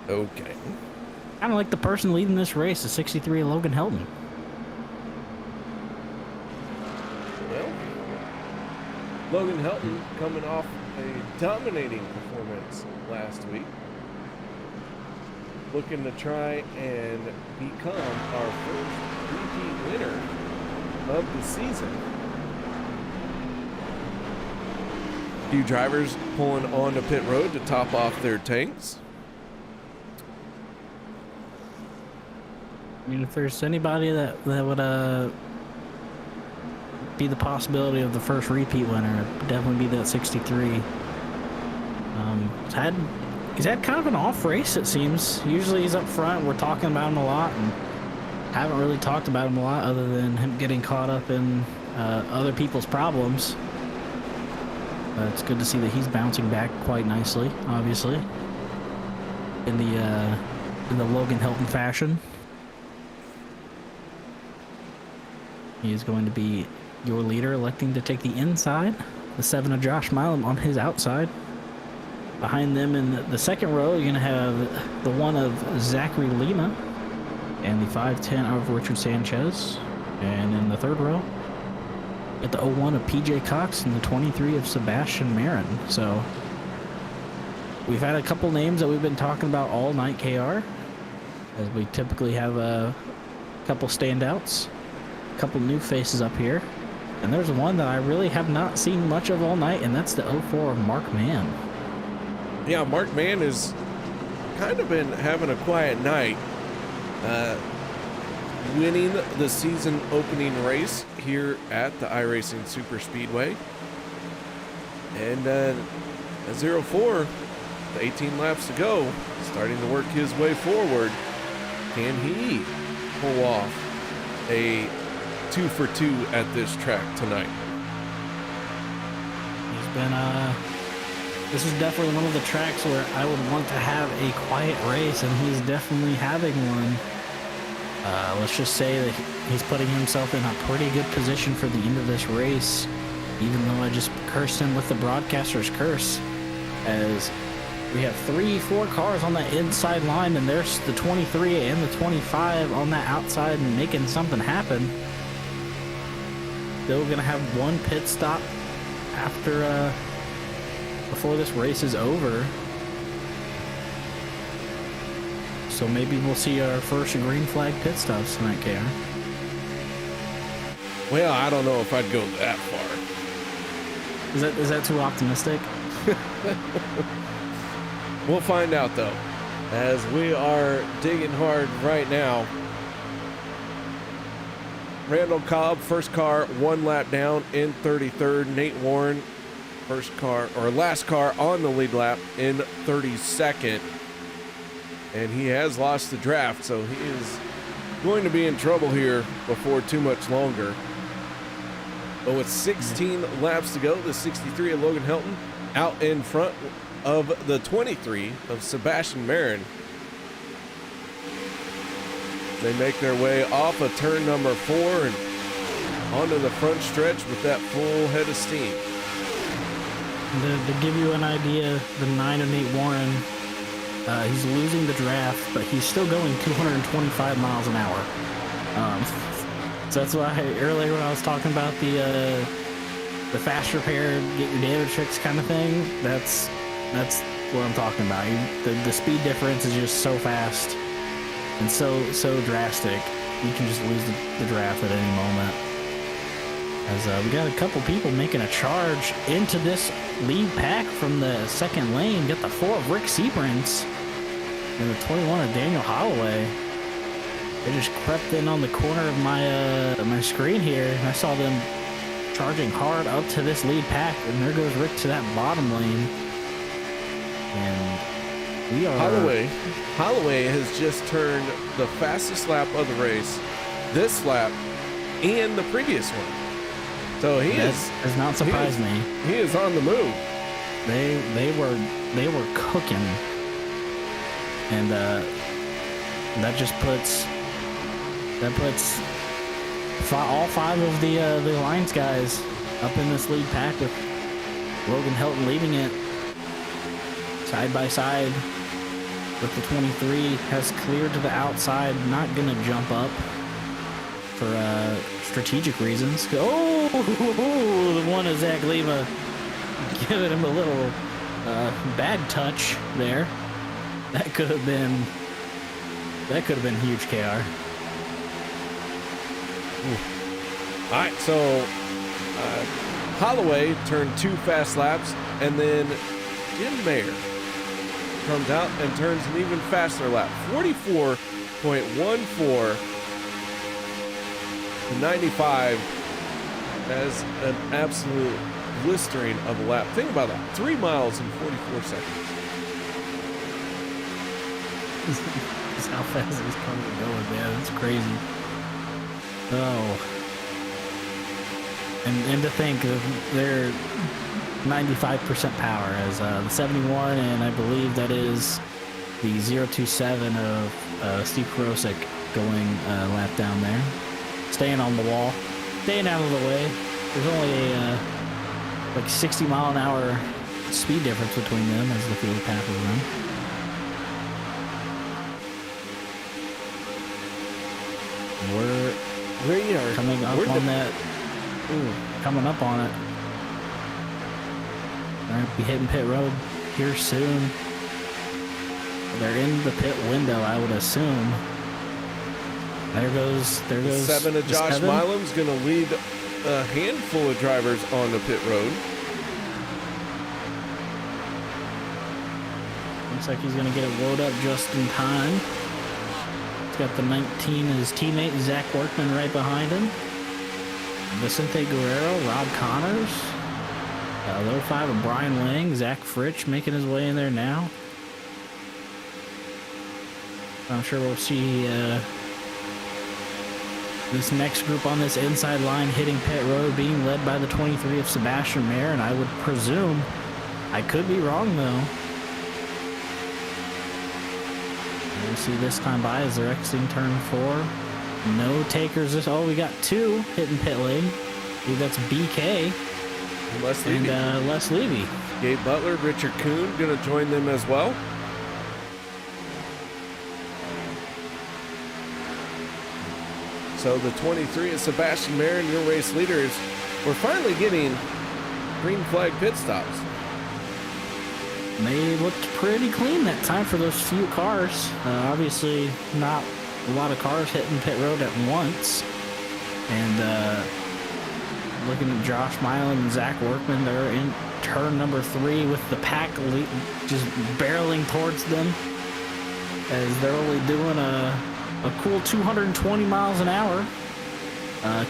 Okay. Kind of like the person leading this race, the 63 Logan Helton. Well, Logan Helton coming off a dominating performance last week, looking to try and become our first repeat winner of the season. A few drivers pulling onto pit road to top off their tanks. I mean, if there's anybody that would be the possibility of the first repeat winner, it'd definitely be that 63. He's had kind of an off race, it seems. Usually he's up front. We're talking about him a lot, and haven't really talked about him a lot other than him getting caught up in other people's problems. It's good to see that he's bouncing back quite nicely, obviously, in the Logan Hilton fashion. He is going to be your leader, electing to take the inside. The 7 of Josh Milam on his outside. Behind them in the second row, you're going to have the 1 of Zachary Lima and the 510 of Richard Sanchez. And in the third row, at the 01 of PJ Cox and the 23 of Sebastian Marin. So we've had a couple names that we've been talking about all night, KR, as we typically have a couple standouts, a couple new faces up here. And there's one that I really have not seen much of all night, and that's the 04 of Mark Mann. Yeah, Mark Mann has kind of been having a quiet night, winning the season opening race here at the iRacing Super Speedway. And 04, the 18 laps to go, starting to work his way forward. Can he pull off a 2 for 2 at this track tonight? He's been this is definitely one of the tracks where I would want to have a quiet race, and he's definitely having one. Let's just say that he's putting himself in a pretty good position for the end of this race, even though I just cursed him with the broadcaster's curse, as we have 3-4 cars on that inside line, and there's the 23 and the 25 on that outside and making something happen. Still gonna have one pit stop after before this race is over. So maybe we'll see our first green flag pit stops tonight, KR. Well, I don't know if I'd go that far. Is that too optimistic? We'll find out, though, as we are digging hard right now. Randall Cobb, first car, 1 lap down in 33rd. Nate Warren, last car on the lead lap in 32nd. And he has lost the draft, so he is going to be in trouble here before too much longer. But with 16 laps to go, the 63 of Logan Hilton out in front of the 23 of Sebastian Marin. They make their way off of turn number 4 and onto the front stretch with that full head of steam. To give you an idea, the 9 of Nate Warren, he's losing the draft, but he's still going 225 miles an hour. So that's why earlier when I was talking about the fast repair, get your damage fixed kind of thing, that's what I'm talking about. The speed difference is just so fast and so drastic. You can just lose the draft at any moment. As we got a couple people making a charge into this lead pack from the second lane. Got the 4 of Rick Seabrance and the 21 of Daniel Holloway. They just crept in on the corner of my screen here, and I saw them charging hard up to this lead pack, and there goes Rick to that bottom lane. And we are... Holloway has just turned the fastest lap of the race, this lap, and the previous one. So he does not surprise me. He is on the move. They were cooking, and that puts all 5 of the Alliance guys up in this lead pack, with Logan Hilton leading it side by side with the 23. Has cleared to the outside, not gonna jump up for strategic reasons. The 1 of Zach Lima giving him a little bad touch there. That could have been huge, KR. All right, so Holloway turned 2 fast laps, and then Jim Mayer comes out and turns an even faster lap. 44.14 The 95 has an absolute blistering of a lap. Think about that. 3 miles in 44 seconds. That's how fast these cars are going, man. It's crazy. Oh. And to think that they're 95% power as the 71, and I believe that is the 027 of Steve Karosik going lap down there. Staying on the wall. Staying out of the way. There's only a like 60 mile an hour speed difference between them as the field passes them. We are coming up on that. Ooh, coming up on it. They're gonna be hitting pit road here soon. They're in the pit window, I would assume. There goes 7 of Josh Milam's going to lead a handful of drivers on the pit road. Looks like he's going to get it loaded up just in time. He's got the 19, his teammate Zach Workman right behind him. Vicente Guerrero, Rob Connors. Low 5 of Brian Lang, Zach Fritsch making his way in there now. I'm sure we'll see this next group on this inside line hitting pit road being led by the 23 of Sebastian Mayer, and I would presume, I could be wrong though. We'll see this time by as they're exiting turn 4. No takers. Oh, we got 2 hitting pit lane. I believe that's BK and Les Levy. Gabe Butler, Richard Kuhn going to join them as well. So the 23 is Sebastian Mayer, your race leaders. We're finally getting green flag pit stops. They looked pretty clean that time for those few cars. Obviously, not a lot of cars hitting pit road at once. And looking at Josh Milam and Zach Workman, they're in turn number 3 with the pack just barreling towards them as they're only doing a cool 220 miles an hour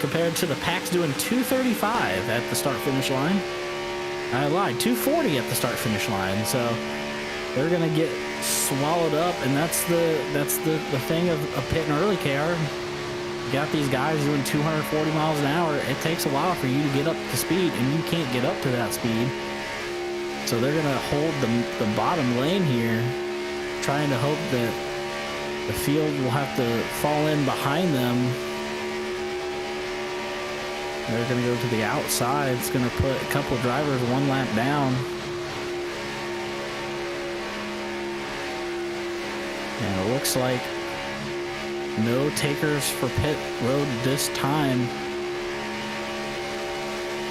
compared to the pack's doing 235 at the start-finish line. I lied, 240 at the start-finish line. So they're gonna get swallowed up, and that's the thing of pitting early, KR. You got these guys doing 240 miles an hour. It takes a while for you to get up to speed, and you can't get up to that speed. So they're gonna hold the bottom lane here, trying to hope that the field will have to fall in behind them. They're going to go to the outside. It's going to put a couple drivers 1 lap down. And it looks like no takers for pit road this time.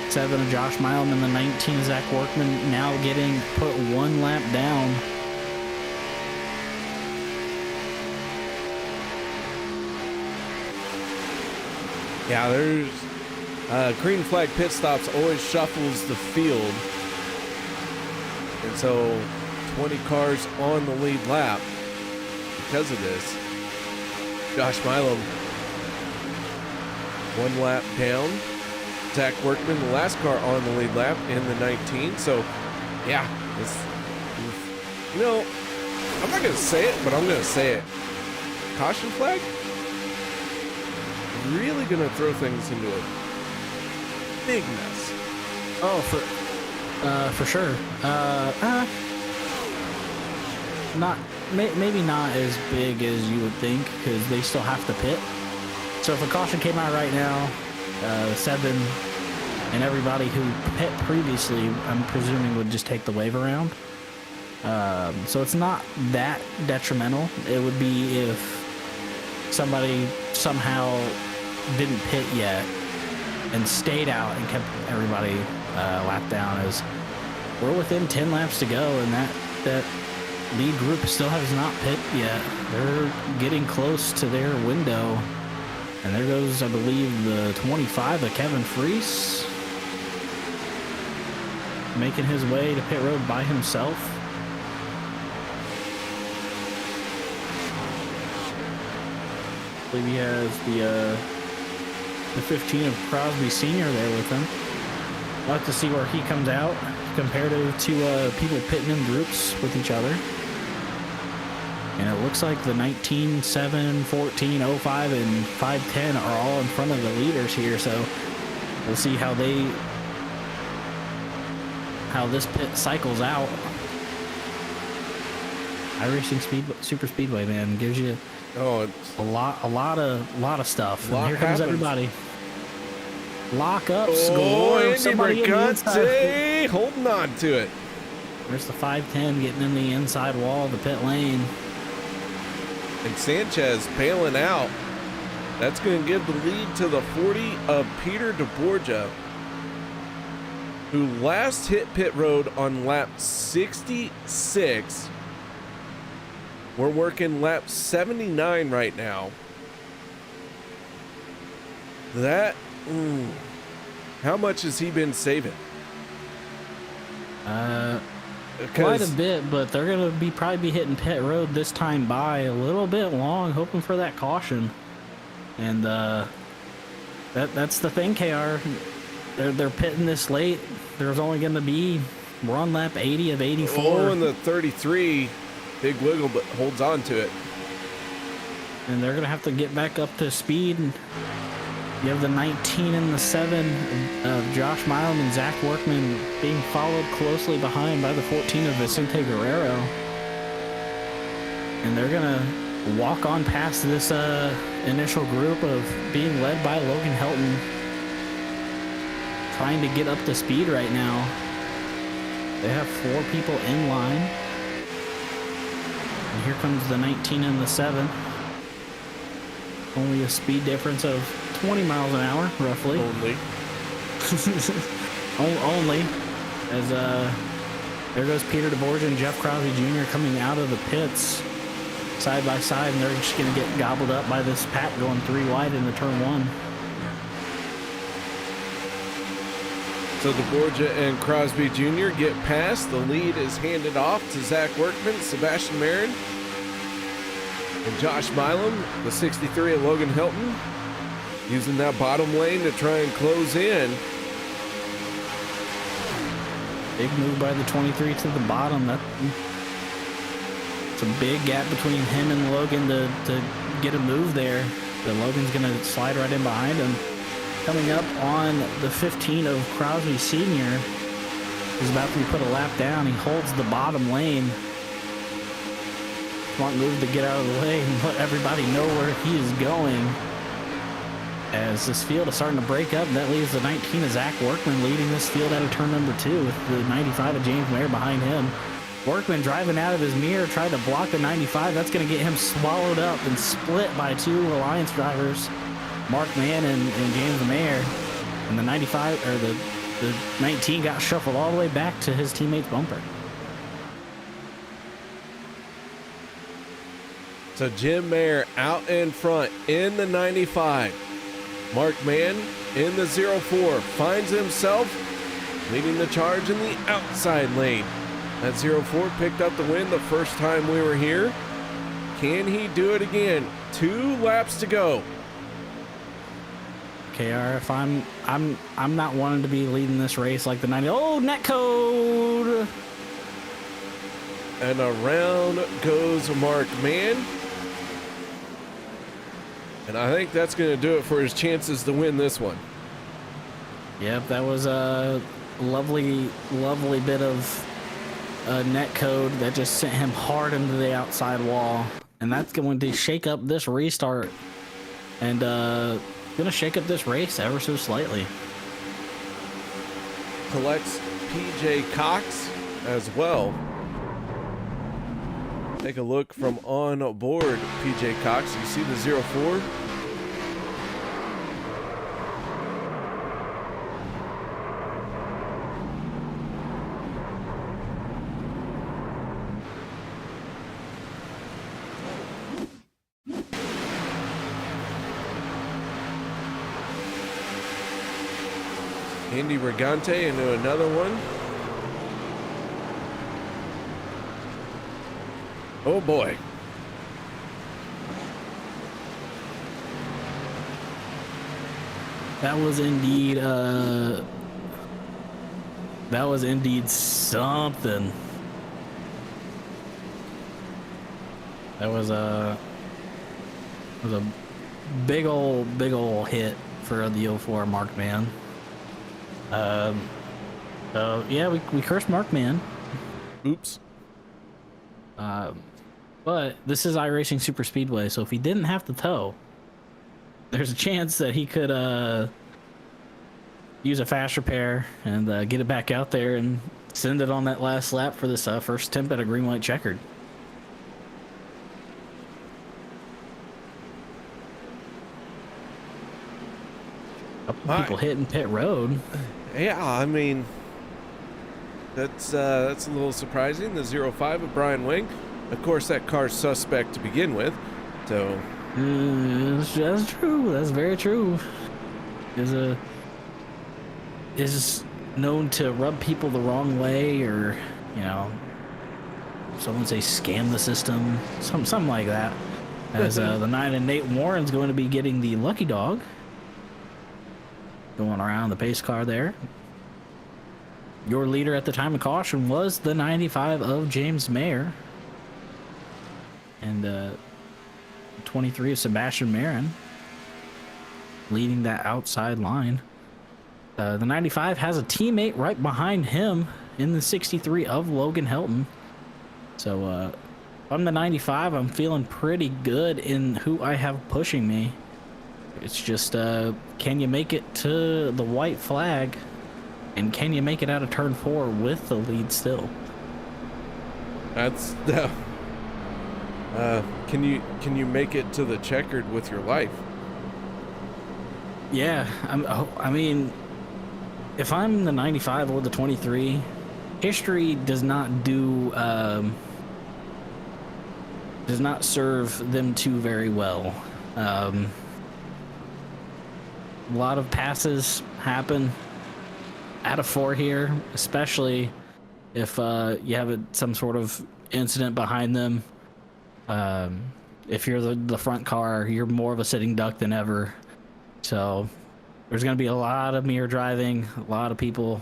7 of Josh Milam and the 19 of Zach Workman now getting put 1 lap down. Yeah, there's green flag pit stops always shuffles the field. And so 20 cars on the lead lap because of this. Josh Milam 1 lap down. Zach Workman, the last car on the lead lap in the 19. So, yeah, I'm not going to say it, but I'm going to say it. Caution flag? Really going to throw things into a big mess. Oh, for sure. Maybe not as big as you would think, because they still have to pit. So if a caution came out right now, 7 and everybody who pit previously, I'm presuming, would just take the wave around. So it's not that detrimental. It would be if somebody somehow didn't pit yet and stayed out and kept everybody lapped down, as we're within 10 laps to go, and that lead group still has not pit yet. They're getting close to their window. And there goes, I believe, the 25 of Kevin Freese, making his way to pit road by himself. I believe he has the the 15 of Crosby Sr. there with him. We'll have to see where he comes out comparative to people pitting in groups with each other. And it looks like the 19, 7, 14, 05, and 510 are all in front of the leaders here. So we'll see how this pit cycles out. iRacing Super Speedway, man, gives you a lot of stuff. And here comes everybody. Lockups. Andy Brigante holding on to it. There's the 510 getting in the inside wall of the pit lane. And Sanchez bailing out. That's going to give the lead to the 40 of Peter DeBorgia, who last hit pit road on lap 66. We're working lap 79 right now. That, how much has he been saving? Quite a bit, but they're gonna probably be hitting pit road this time by a little bit long, hoping for that caution. And that's the thing, KR. They're pitting this late. There's only gonna be run lap 80 of 84. Oh, and the 33, big wiggle, but holds on to it. And they're gonna have to get back up to speed. You have the 19 and the 7 of Josh Milam and Zach Workman being followed closely behind by the 14 of Vicente Guerrero. And they're going to walk on past this initial group of being led by Logan Helton, trying to get up to speed right now. They have 4 people in line. And here comes the 19 and the 7. Only a speed difference of 20 miles an hour, roughly. Only. Only. As there goes Peter DeBorgia and Jeff Crosby Jr. coming out of the pits side by side, and they're just going to get gobbled up by this pack going 3 wide into turn 1. So DeBorgia and Crosby Jr. get past. The lead is handed off to Zach Workman, Sebastian Marin, and Josh Milam, the 63 of Logan Helton, using that bottom lane to try and close in. Big move by the 23 to the bottom. It's a big gap between him and Logan to get a move there. But Logan's going to slide right in behind him. Coming up on the 15 of Crosby Sr. He's about to be put a lap down. He holds the bottom lane. Smart move to get out of the way and let everybody know where he is going. As this field is starting to break up, that leaves the 19 of Zach Workman leading this field out of turn number 2 with the 95 of James Mayer behind him. Workman driving out of his mirror, tried to block the 95. That's going to get him swallowed up and split by 2 Alliance drivers, Mark Mann and James Mayer. And the 95 or the 19 got shuffled all the way back to his teammate's bumper. So Jim Mayer out in front in the 95. Mark Mann in the 04 finds himself leading the charge in the outside lane. That 04 picked up the win the first time we were here. Can he do it again? 2 laps to go. KR, if I'm not wanting to be leading this race like the 90. Oh, netcode! And around goes Mark Mann. And I think that's going to do it for his chances to win this one. Yep, that was a lovely bit of net code that just sent him hard into the outside wall. And that's going to shake up this restart and going to shake up this race ever so slightly. Collects PJ Cox as well. Take a look from on board PJ Cox. You see the 04. Andy Brigante into another one. Oh boy. That was indeed something. That was a big ol' hit for the 04 Markman. So yeah, we cursed Markman. Oops. But this is iRacing Super Speedway, so if he didn't have to tow, there's a chance that he could use a fast repair and get it back out there and send it on that last lap for this first attempt at a green-white checkered. Couple people hitting pit road. Yeah, I mean, that's a little surprising. The 05 of Brian Wing. Of course, that car's suspect to begin with, so... That's true. That's very true. Is known to rub people the wrong way, or someone say scam the system, something like that. As the 9 and Nate Warren's going to be getting the lucky dog, going around the pace car there. Your leader at the time of caution was the 95 of James Mayer, and 23 of Sebastian Marin leading that outside line. The 95 has a teammate right behind him in the 63 of Logan Helton. So I'm the 95. I'm feeling pretty good in who I have pushing me. It's just can you make it to the white flag, and can you make it out of turn 4 with the lead still? That's can you make it to the checkered with your life? Yeah, I mean, if I'm the 95 or the 23, history does not serve them two very well. A lot of passes happen out of 4 here, especially if you have some sort of incident behind them. If you're the front car, you're more of a sitting duck than ever. So there's going to be a lot of mirror driving, a lot of people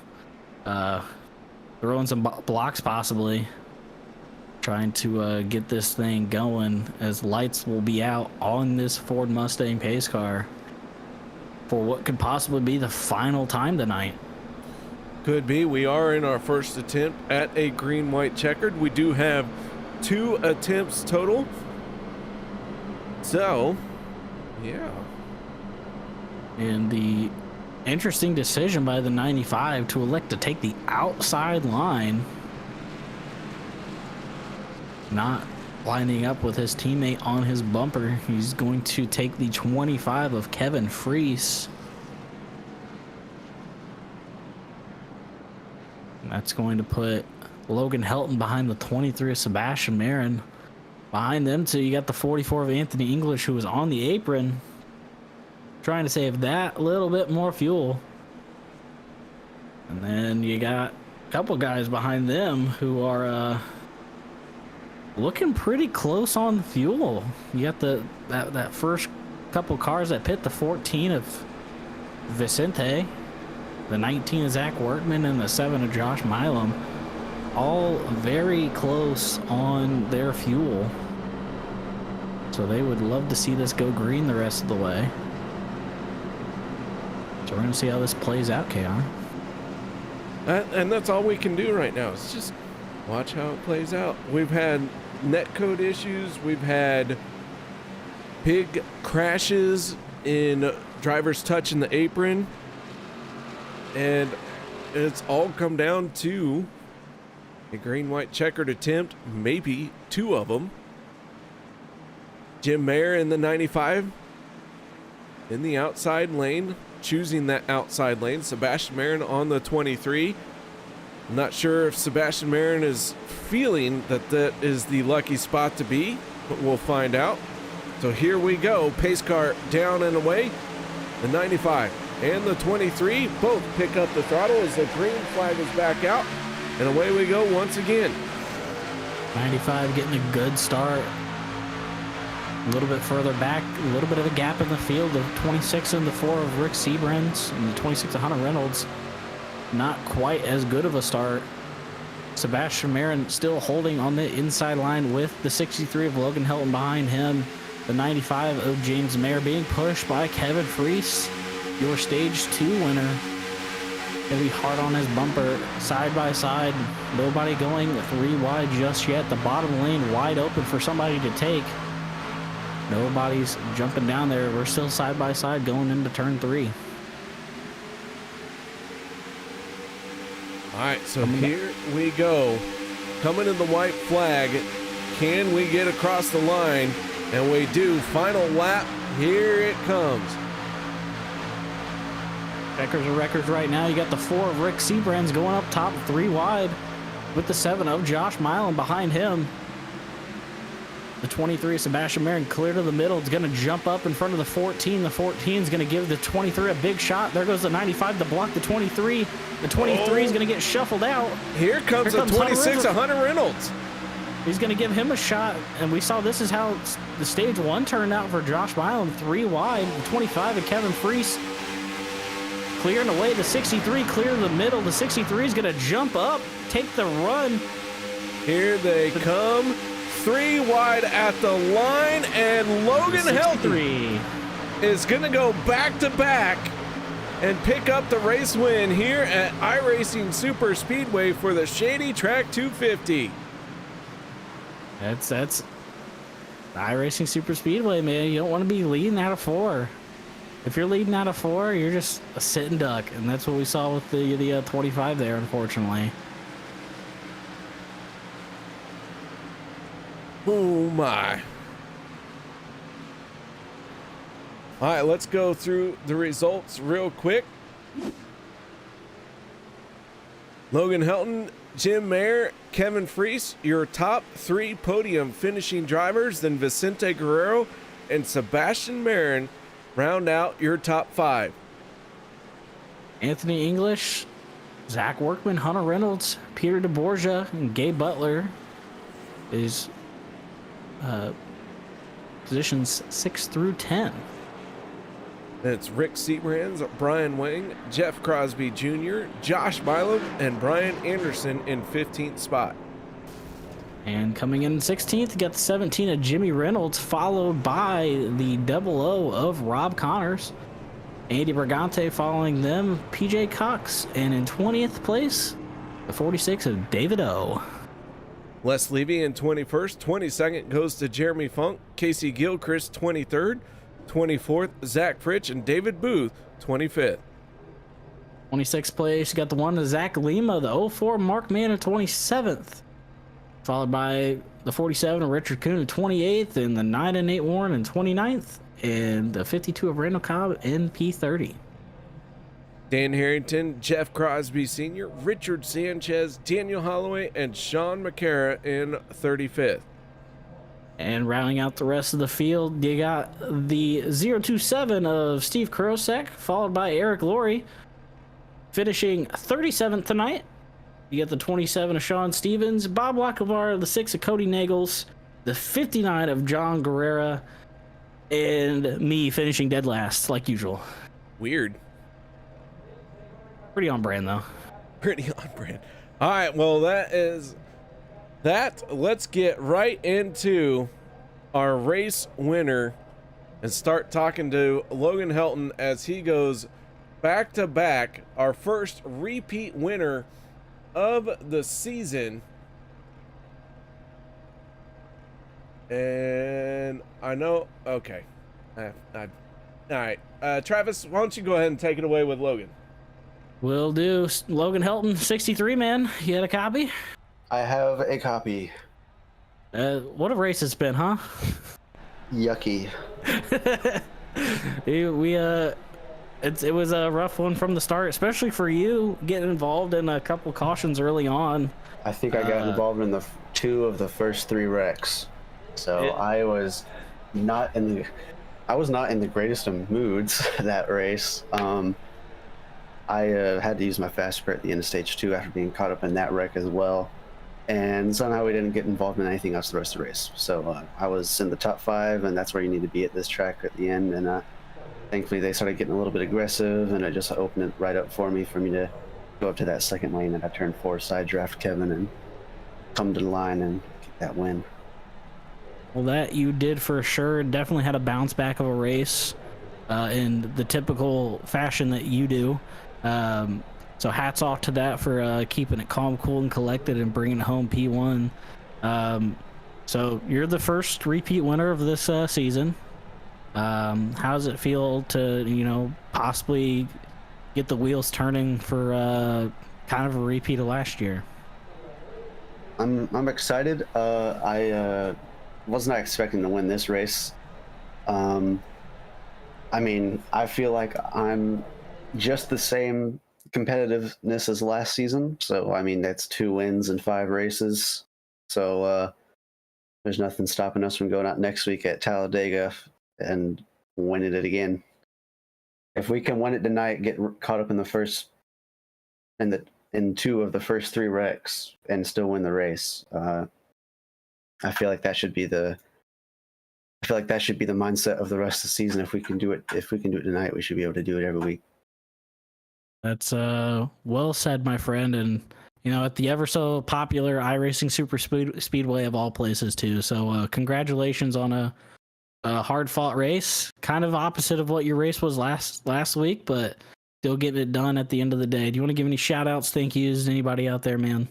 throwing some blocks possibly, trying to get this thing going, as lights will be out on this Ford Mustang pace car for what could possibly be the final time tonight. Could be. We are in our first attempt at a green-white checkered. We do have 2 attempts total. So, yeah. And the interesting decision by the 95 to elect to take the outside line, not lining up with his teammate on his bumper. He's going to take the 25 of Kevin Freese. That's going to put Logan Helton behind the 23 of Sebastian Marin. Behind them two, you got the 44 of Anthony English, who was on the apron, trying to save that little bit more fuel. And then you got a couple guys behind them who are looking pretty close on fuel. You got that first couple cars that pit, the 14 of Vicente, the 19 of Zach Workman, and the 7 of Josh Milam, all very close on their fuel. So they would love to see this go green the rest of the way. So we're going to see how this plays out, KR. And that's all we can do right now. Is just watch how it plays out. We've had netcode issues. We've had big crashes in drivers touching the apron. And it's all come down to a green-white checkered attempt, maybe 2 of them. Jim Mayer in the 95 in the outside lane, choosing that outside lane. Sebastian Marin on the 23. I'm not sure if Sebastian Marin is feeling that is the lucky spot to be, but we'll find out. So here we go. Pace car down and away. The 95 and the 23 both pick up the throttle as the green flag is back out. And away we go once again. 95 getting a good start. A little bit further back, a little bit of a gap in the field. The 26 and the 4 of Rick Seabrans and the 26 of Hunter Reynolds. Not quite as good of a start. Sebastian Marin still holding on the inside line with the 63 of Logan Helton behind him. The 95 of James Mayer being pushed by Kevin Freese, your stage 2 winner. Gonna be hard on his bumper, side by side. Nobody going 3 wide just yet. The bottom lane wide open for somebody to take. Nobody's jumping down there. We're still side by side going into turn 3. All right, so here we go. Coming in the white flag. Can we get across the line? And we do. Final lap. Here it comes. Checkers of records right now. You got the 4 of Rick Seabrands going up top, 3 wide, with the 7 of Josh Milan behind him. The 23 of Sebastian Marin clear to the middle. It's going to jump up in front of the 14. The 14 is going to give the 23 a big shot. There goes the 95 to block the 23. The 23 is going to get shuffled out. Here comes the 26 of Hunter Reynolds. He's going to give him a shot, and we saw this is how the stage 1 turned out for Josh Milan, 3 wide. The 25 of Kevin Freese clearing away. The 63 clear to the middle. The 63 is going to jump up, take the run. Here they come. 3 wide at the line, and Logan Helton is going to go back to back and pick up the race win here at iRacing Super Speedway for the Shady Track 250. That's iRacing Super Speedway, man. You don't want to be leading out of 4. If you're leading out of 4, you're just a sitting duck, and that's what we saw with the 25 there, unfortunately. Oh my. All right, let's go through the results real quick. Logan Helton, Jim Mayer, Kevin Freese, your top 3 podium finishing drivers. Then Vicente Guerrero and Sebastian Marin round out your top 5. Anthony English, Zach Workman, Hunter Reynolds, Peter DeBorgia, and Gabe Butler is positions 6 through 10. That's Rick Seabrands, Brian Wang, Jeff Crosby Jr., Josh Milam, and Brian Anderson in 15th spot. And coming in 16th, you got the 17 of Jimmy Reynolds, followed by the 00 of Rob Connors. Andy Brigante following them, PJ Cox. And in 20th place, the 46 of David O. Les Levy in 21st. 22nd goes to Jeremy Funk, Casey Gilchrist 23rd. 24th, Zach Fritsch, and David Booth 25th. 26th place, you got the 1 to Zach Lima, the 04 Mark Mann in 27th. Followed by the 47 of Richard Kuhn in 28th, and the 9 of Nate Warren in 29th, and the 52 of Randall Cobb in P30. Dan Harrington, Jeff Crosby Sr., Richard Sanchez, Daniel Holloway, and Sean McCara in 35th. And rounding out the rest of the field, you got the 027 of Steve Kurosek, followed by Eric Laurie, finishing 37th tonight. You got the 27 of Sean Stevens, Bob Lackavar, the 6 of Cody Nagels, the 59 of John Guerrera, and me finishing dead last, like usual. Weird. Pretty on brand, though. Pretty on brand. All right, well, that is that. Let's get right into our race winner and start talking to Logan Helton as he goes back to back. Our first repeat winner of the season. And I know, okay. All right. Travis, why don't you go ahead and take it away with Logan? Will do. Logan Helton, 63, man. You had a copy? I have a copy. What a race it's been, huh? Yucky. It was a rough one from the start, especially for you getting involved in a couple cautions early on. I think I got involved in the 2 of the first 3 wrecks. So I was not in the greatest of moods that race. I had to use my fast spare at the end of stage 2 after being caught up in that wreck as well. and somehow we didn't get involved in anything else the rest of the race. So I was in the top 5, and that's where you need to be at this track at the end. And thankfully they started getting a little bit aggressive, and it just opened it right up for me to go up to that second lane at turn 4, side draft Kevin, and come to the line and get that win. Well, that you did for sure. Definitely had a bounce back of a race in the typical fashion that you do. So hats off to that for keeping it calm, cool, and collected and bringing home P1. So you're the first repeat winner of this season. How does it feel to, possibly get the wheels turning for kind of a repeat of last year? I'm excited. I was not expecting to win this race. I feel like I'm just the same competitiveness as last season. So, that's 2 wins and 5 races. So there's nothing stopping us from going out next week at Talladega and winning it again. If we can win it tonight, get caught up in the first, in 2 of the first 3 wrecks, and still win the race, I feel like that should be the mindset of the rest of the season. If we can do it tonight, we should be able to do it every week. That's well said, my friend. And at the ever so popular iRacing Super Speedway of all places too. So congratulations on a hard fought race, kind of opposite of what your race was last week, but still getting it done at the end of the day. Do you want to give any shout outs, thank yous to anybody out there, man?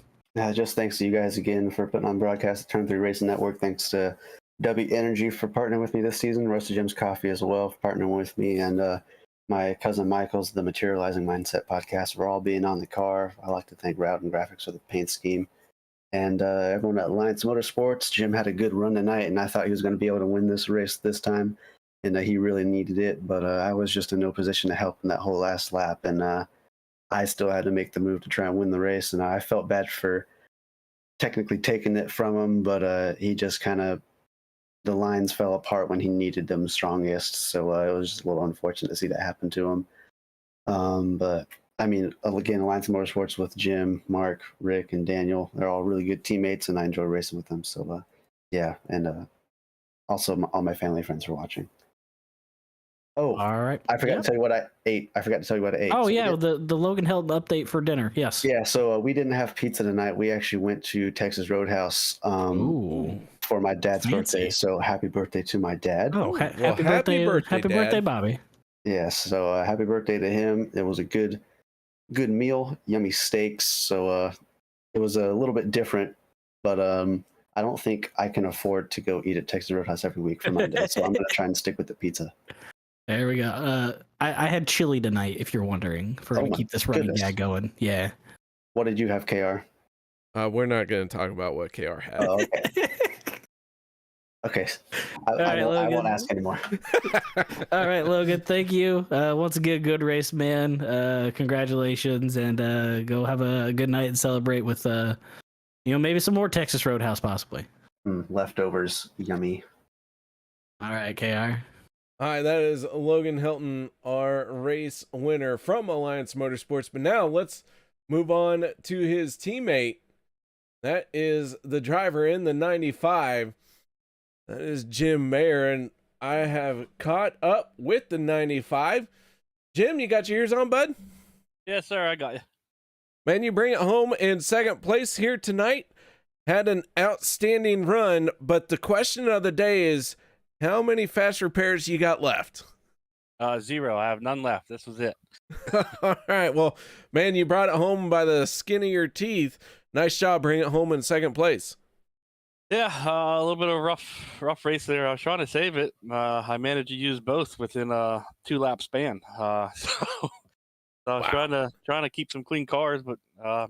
Just thanks to you guys again for putting on broadcast at Turn 3 Racing Network. Thanks to W Energy for partnering with me this season, Roasted Gems Coffee as well for partnering with me, and my cousin Michael's The Materializing Mindset podcast for all being on the car. I like to thank Route and Graphics for the paint scheme, and everyone at Alliance Motorsports. Jim had a good run tonight, and I thought he was going to be able to win this race this time, and he really needed it, but I was just in no position to help him that whole last lap, and I still had to make the move to try and win the race, and I felt bad for technically taking it from him, but he just the lines fell apart when he needed them strongest, so it was just a little unfortunate to see that happen to him. But again, Alliance Motorsports with Jim, Mark, Rick, and Daniel, they're all really good teammates, and I enjoy racing with them. So yeah, and also all my family friends are watching. Oh, all right. I forgot to tell you what I ate. Oh, so yeah, the Logan Hilton update for dinner. Yes. Yeah, so we didn't have pizza tonight. We actually went to Texas Roadhouse for my dad's birthday. So happy birthday to my dad. Oh, happy birthday, Bobby. Yes, so happy birthday to him. It was a good meal, yummy steaks. So it was a little bit different, but I don't think I can afford to go eat at Texas Roadhouse every week for my dad. So I'm going to try and stick with the pizza. There we go. I had chili tonight, if you're wondering, to keep this running gag going. Yeah. What did you have, KR? We're not going to talk about what KR had. Oh, okay. Okay. I won't ask anymore. All right, Logan. Thank you. Once again, good race, man. Congratulations, and go have a good night and celebrate with, maybe some more Texas Roadhouse, possibly. Leftovers, yummy. All right, KR. All right, that is Logan Hilton, our race winner from Alliance Motorsports. But now let's move on to his teammate. That is the driver in the 95. That is Jim Mayer, and I have caught up with the 95. Jim, you got your ears on, bud? Yes, sir, I got you. Man, you bring it home in second place here tonight. Had an outstanding run, but the question of the day is, how many fast repairs you got left? 0. I have none left. This was it. All right. Well, man, you brought it home by the skin of your teeth. Nice job bringing it home in second place. Yeah, a little bit of a rough race there. I was trying to save it. I managed to use both within a 2-lap span. So I was trying to keep some clean cars, but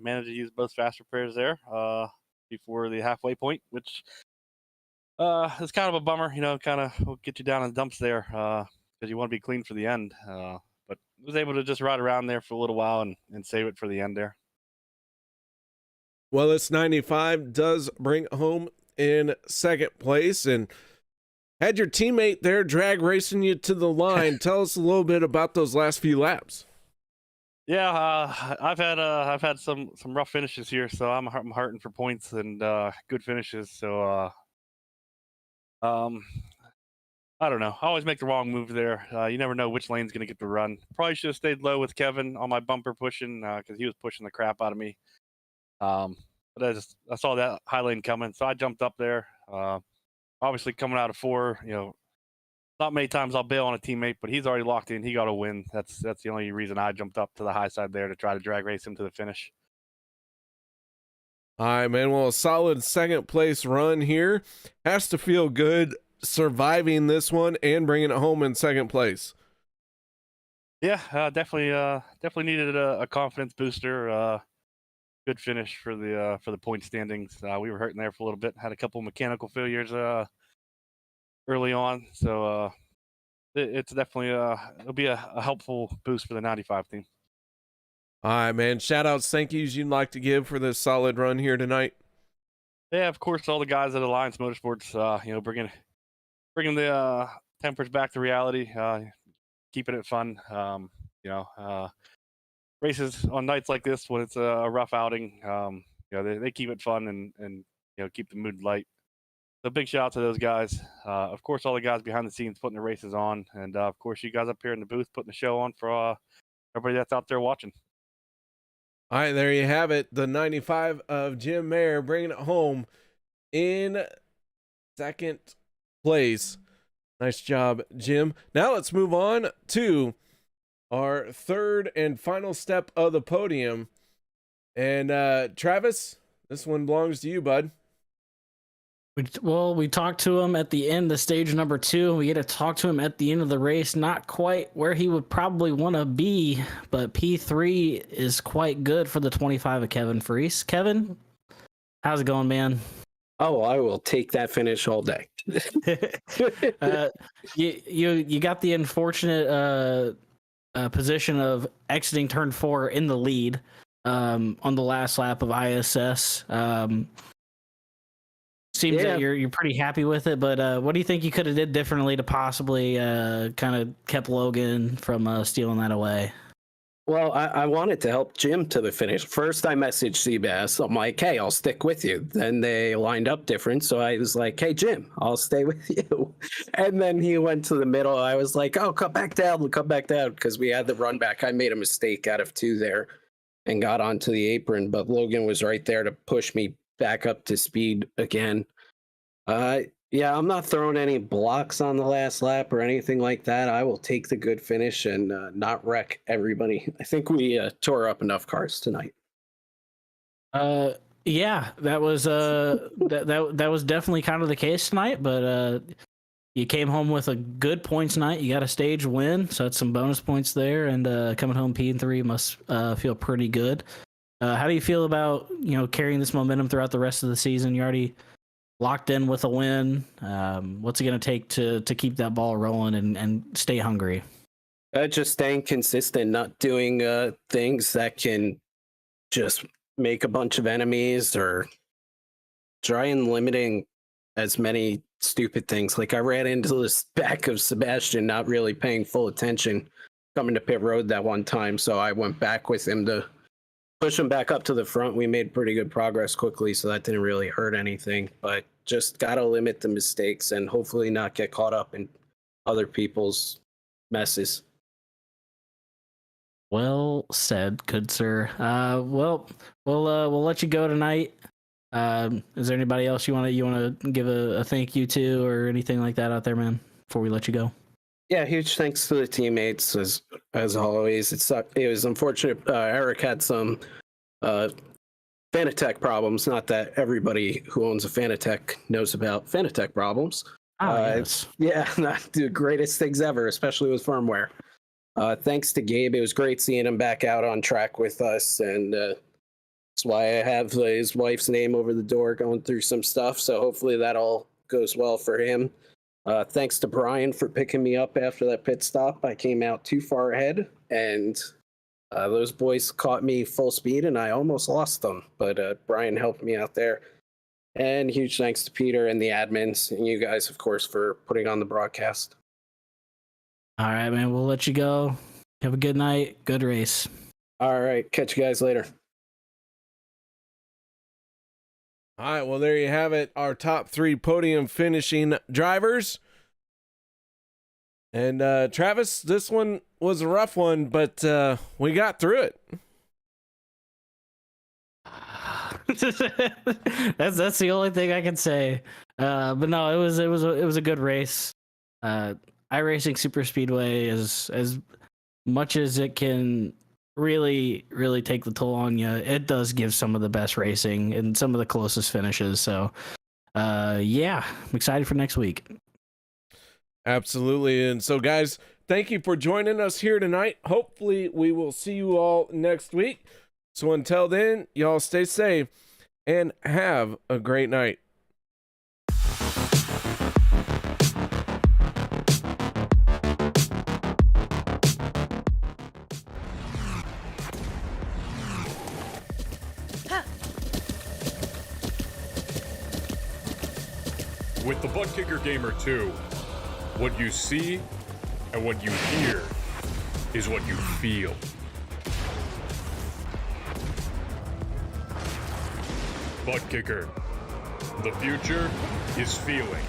managed to use both fast repairs there before the halfway point, which it's kind of a bummer, kind of will get you down in the dumps there because you want to be clean for the end. But was able to just ride around there for a little while and save it for the end there. Well, this 95 does bring home in second place and had your teammate there drag racing you to the line. Tell us a little bit about those last few laps. Yeah, I've had some rough finishes here, so I'm hurting for points and good finishes. So I don't know. I always make the wrong move there. You never know which lane's going to get the run. Probably should have stayed low with Kevin on my bumper pushing because he was pushing the crap out of me. But I saw that high lane coming, so I jumped up there. Obviously, coming out of 4, not many times I'll bail on a teammate, but he's already locked in. He got a win. That's the only reason I jumped up to the high side there to try to drag race him to the finish. All right, man. Well, a solid second place run here. Has to feel good surviving this one and bringing it home in second place. Yeah, definitely needed a confidence booster. Good finish for the point standings. We were hurting there for a little bit. Had a couple mechanical failures early on, so it's definitely it'll be a helpful boost for the 95 team. All right, man. Shout outs, thank yous you'd like to give for this solid run here tonight. Yeah, of course, all the guys at Alliance Motorsports, bringing the tempers back to reality, keeping it fun. Races on nights like this when it's a rough outing, they keep it fun and keep the mood light. So big shout out to those guys. Of course, all the guys behind the scenes putting the races on, and of course, you guys up here in the booth putting the show on for everybody that's out there watching. All right, there you have it. The 95 of Jim Mayer bringing it home in second place. Nice job, Jim. Now let's move on to our third and final step of the podium. And Travis, this one belongs to you, bud. We talked to him at the end of stage number 2. We get to talk to him at the end of the race. Not quite where he would probably want to be, but P3 is quite good for the 25 of Kevin Freese. Kevin, how's it going, man? Oh, I will take that finish all day. You got the unfortunate position of exiting turn 4 in the lead on the last lap of ISS. Seems that you're pretty happy with it, but what do you think you could have did differently to possibly kind of kept Logan from stealing that away? Well, I wanted to help Jim to the finish. First, I messaged Seabass. I'm like, hey, I'll stick with you. Then they lined up different, so I was like, hey, Jim, I'll stay with you. And then he went to the middle. I was like, oh, come back down, because we had the run back. I made a mistake out of 2 there and got onto the apron, but Logan was right there to push me back up to speed again. Yeah, I'm not throwing any blocks on the last lap or anything like that. I will take the good finish and not wreck everybody. I think we tore up enough cars tonight. Yeah, that was that was definitely kind of the case tonight, but you came home with a good points night. You got a stage win, so that's some bonus points there, and coming home P3 must feel pretty good. How do you feel about carrying this momentum throughout the rest of the season? You already locked in with a win. What's it going to take to keep that ball rolling and stay hungry? Just staying consistent, not doing things that can just make a bunch of enemies, or trying limiting as many stupid things. Like I ran into this back of Sebastian, not really paying full attention, coming to pit road that one time. So I went back with him to push him back up to the front. We made pretty good progress quickly, so that didn't really hurt anything. But just got to limit the mistakes and hopefully not get caught up in other people's messes. Well said, good sir. Well, we'll let you go tonight. Is there anybody else you want to give a thank you to or anything like that out there, man, before we let you go? Yeah, huge thanks to the teammates as always. It was unfortunate. Eric had some Fanatec problems. Not that everybody who owns a Fanatec knows about Fanatec problems. Yes. Yeah, not the greatest things ever, especially with firmware. Thanks to Gabe, it was great seeing him back out on track with us, and that's why I have his wife's name over the door going through some stuff. So hopefully that all goes well for him. Thanks to Brian for picking me up after that pit stop. I came out too far ahead, and those boys caught me full speed, and I almost lost them. But Brian helped me out there. And huge thanks to Peter and the admins, and you guys, of course, for putting on the broadcast. All right, man. We'll let you go. Have a good night. Good race. All right. Catch you guys later. All right, well, there you have it. Our top 3 podium finishing drivers. And Travis, this one was a rough one, but we got through it. That's the only thing I can say. But no, it was a good race. iRacing Super Speedway is as much as it can really take the toll on you. It does give some of the best racing and some of the closest finishes. So, yeah, I'm excited for next week. Absolutely. And so, guys, thank you for joining us here tonight. Hopefully, we will see you all next week. So until then, y'all stay safe and have a great night. With the Butt Kicker Gamer 2, what you see and what you hear is what you feel. Butt Kicker. The future is feeling.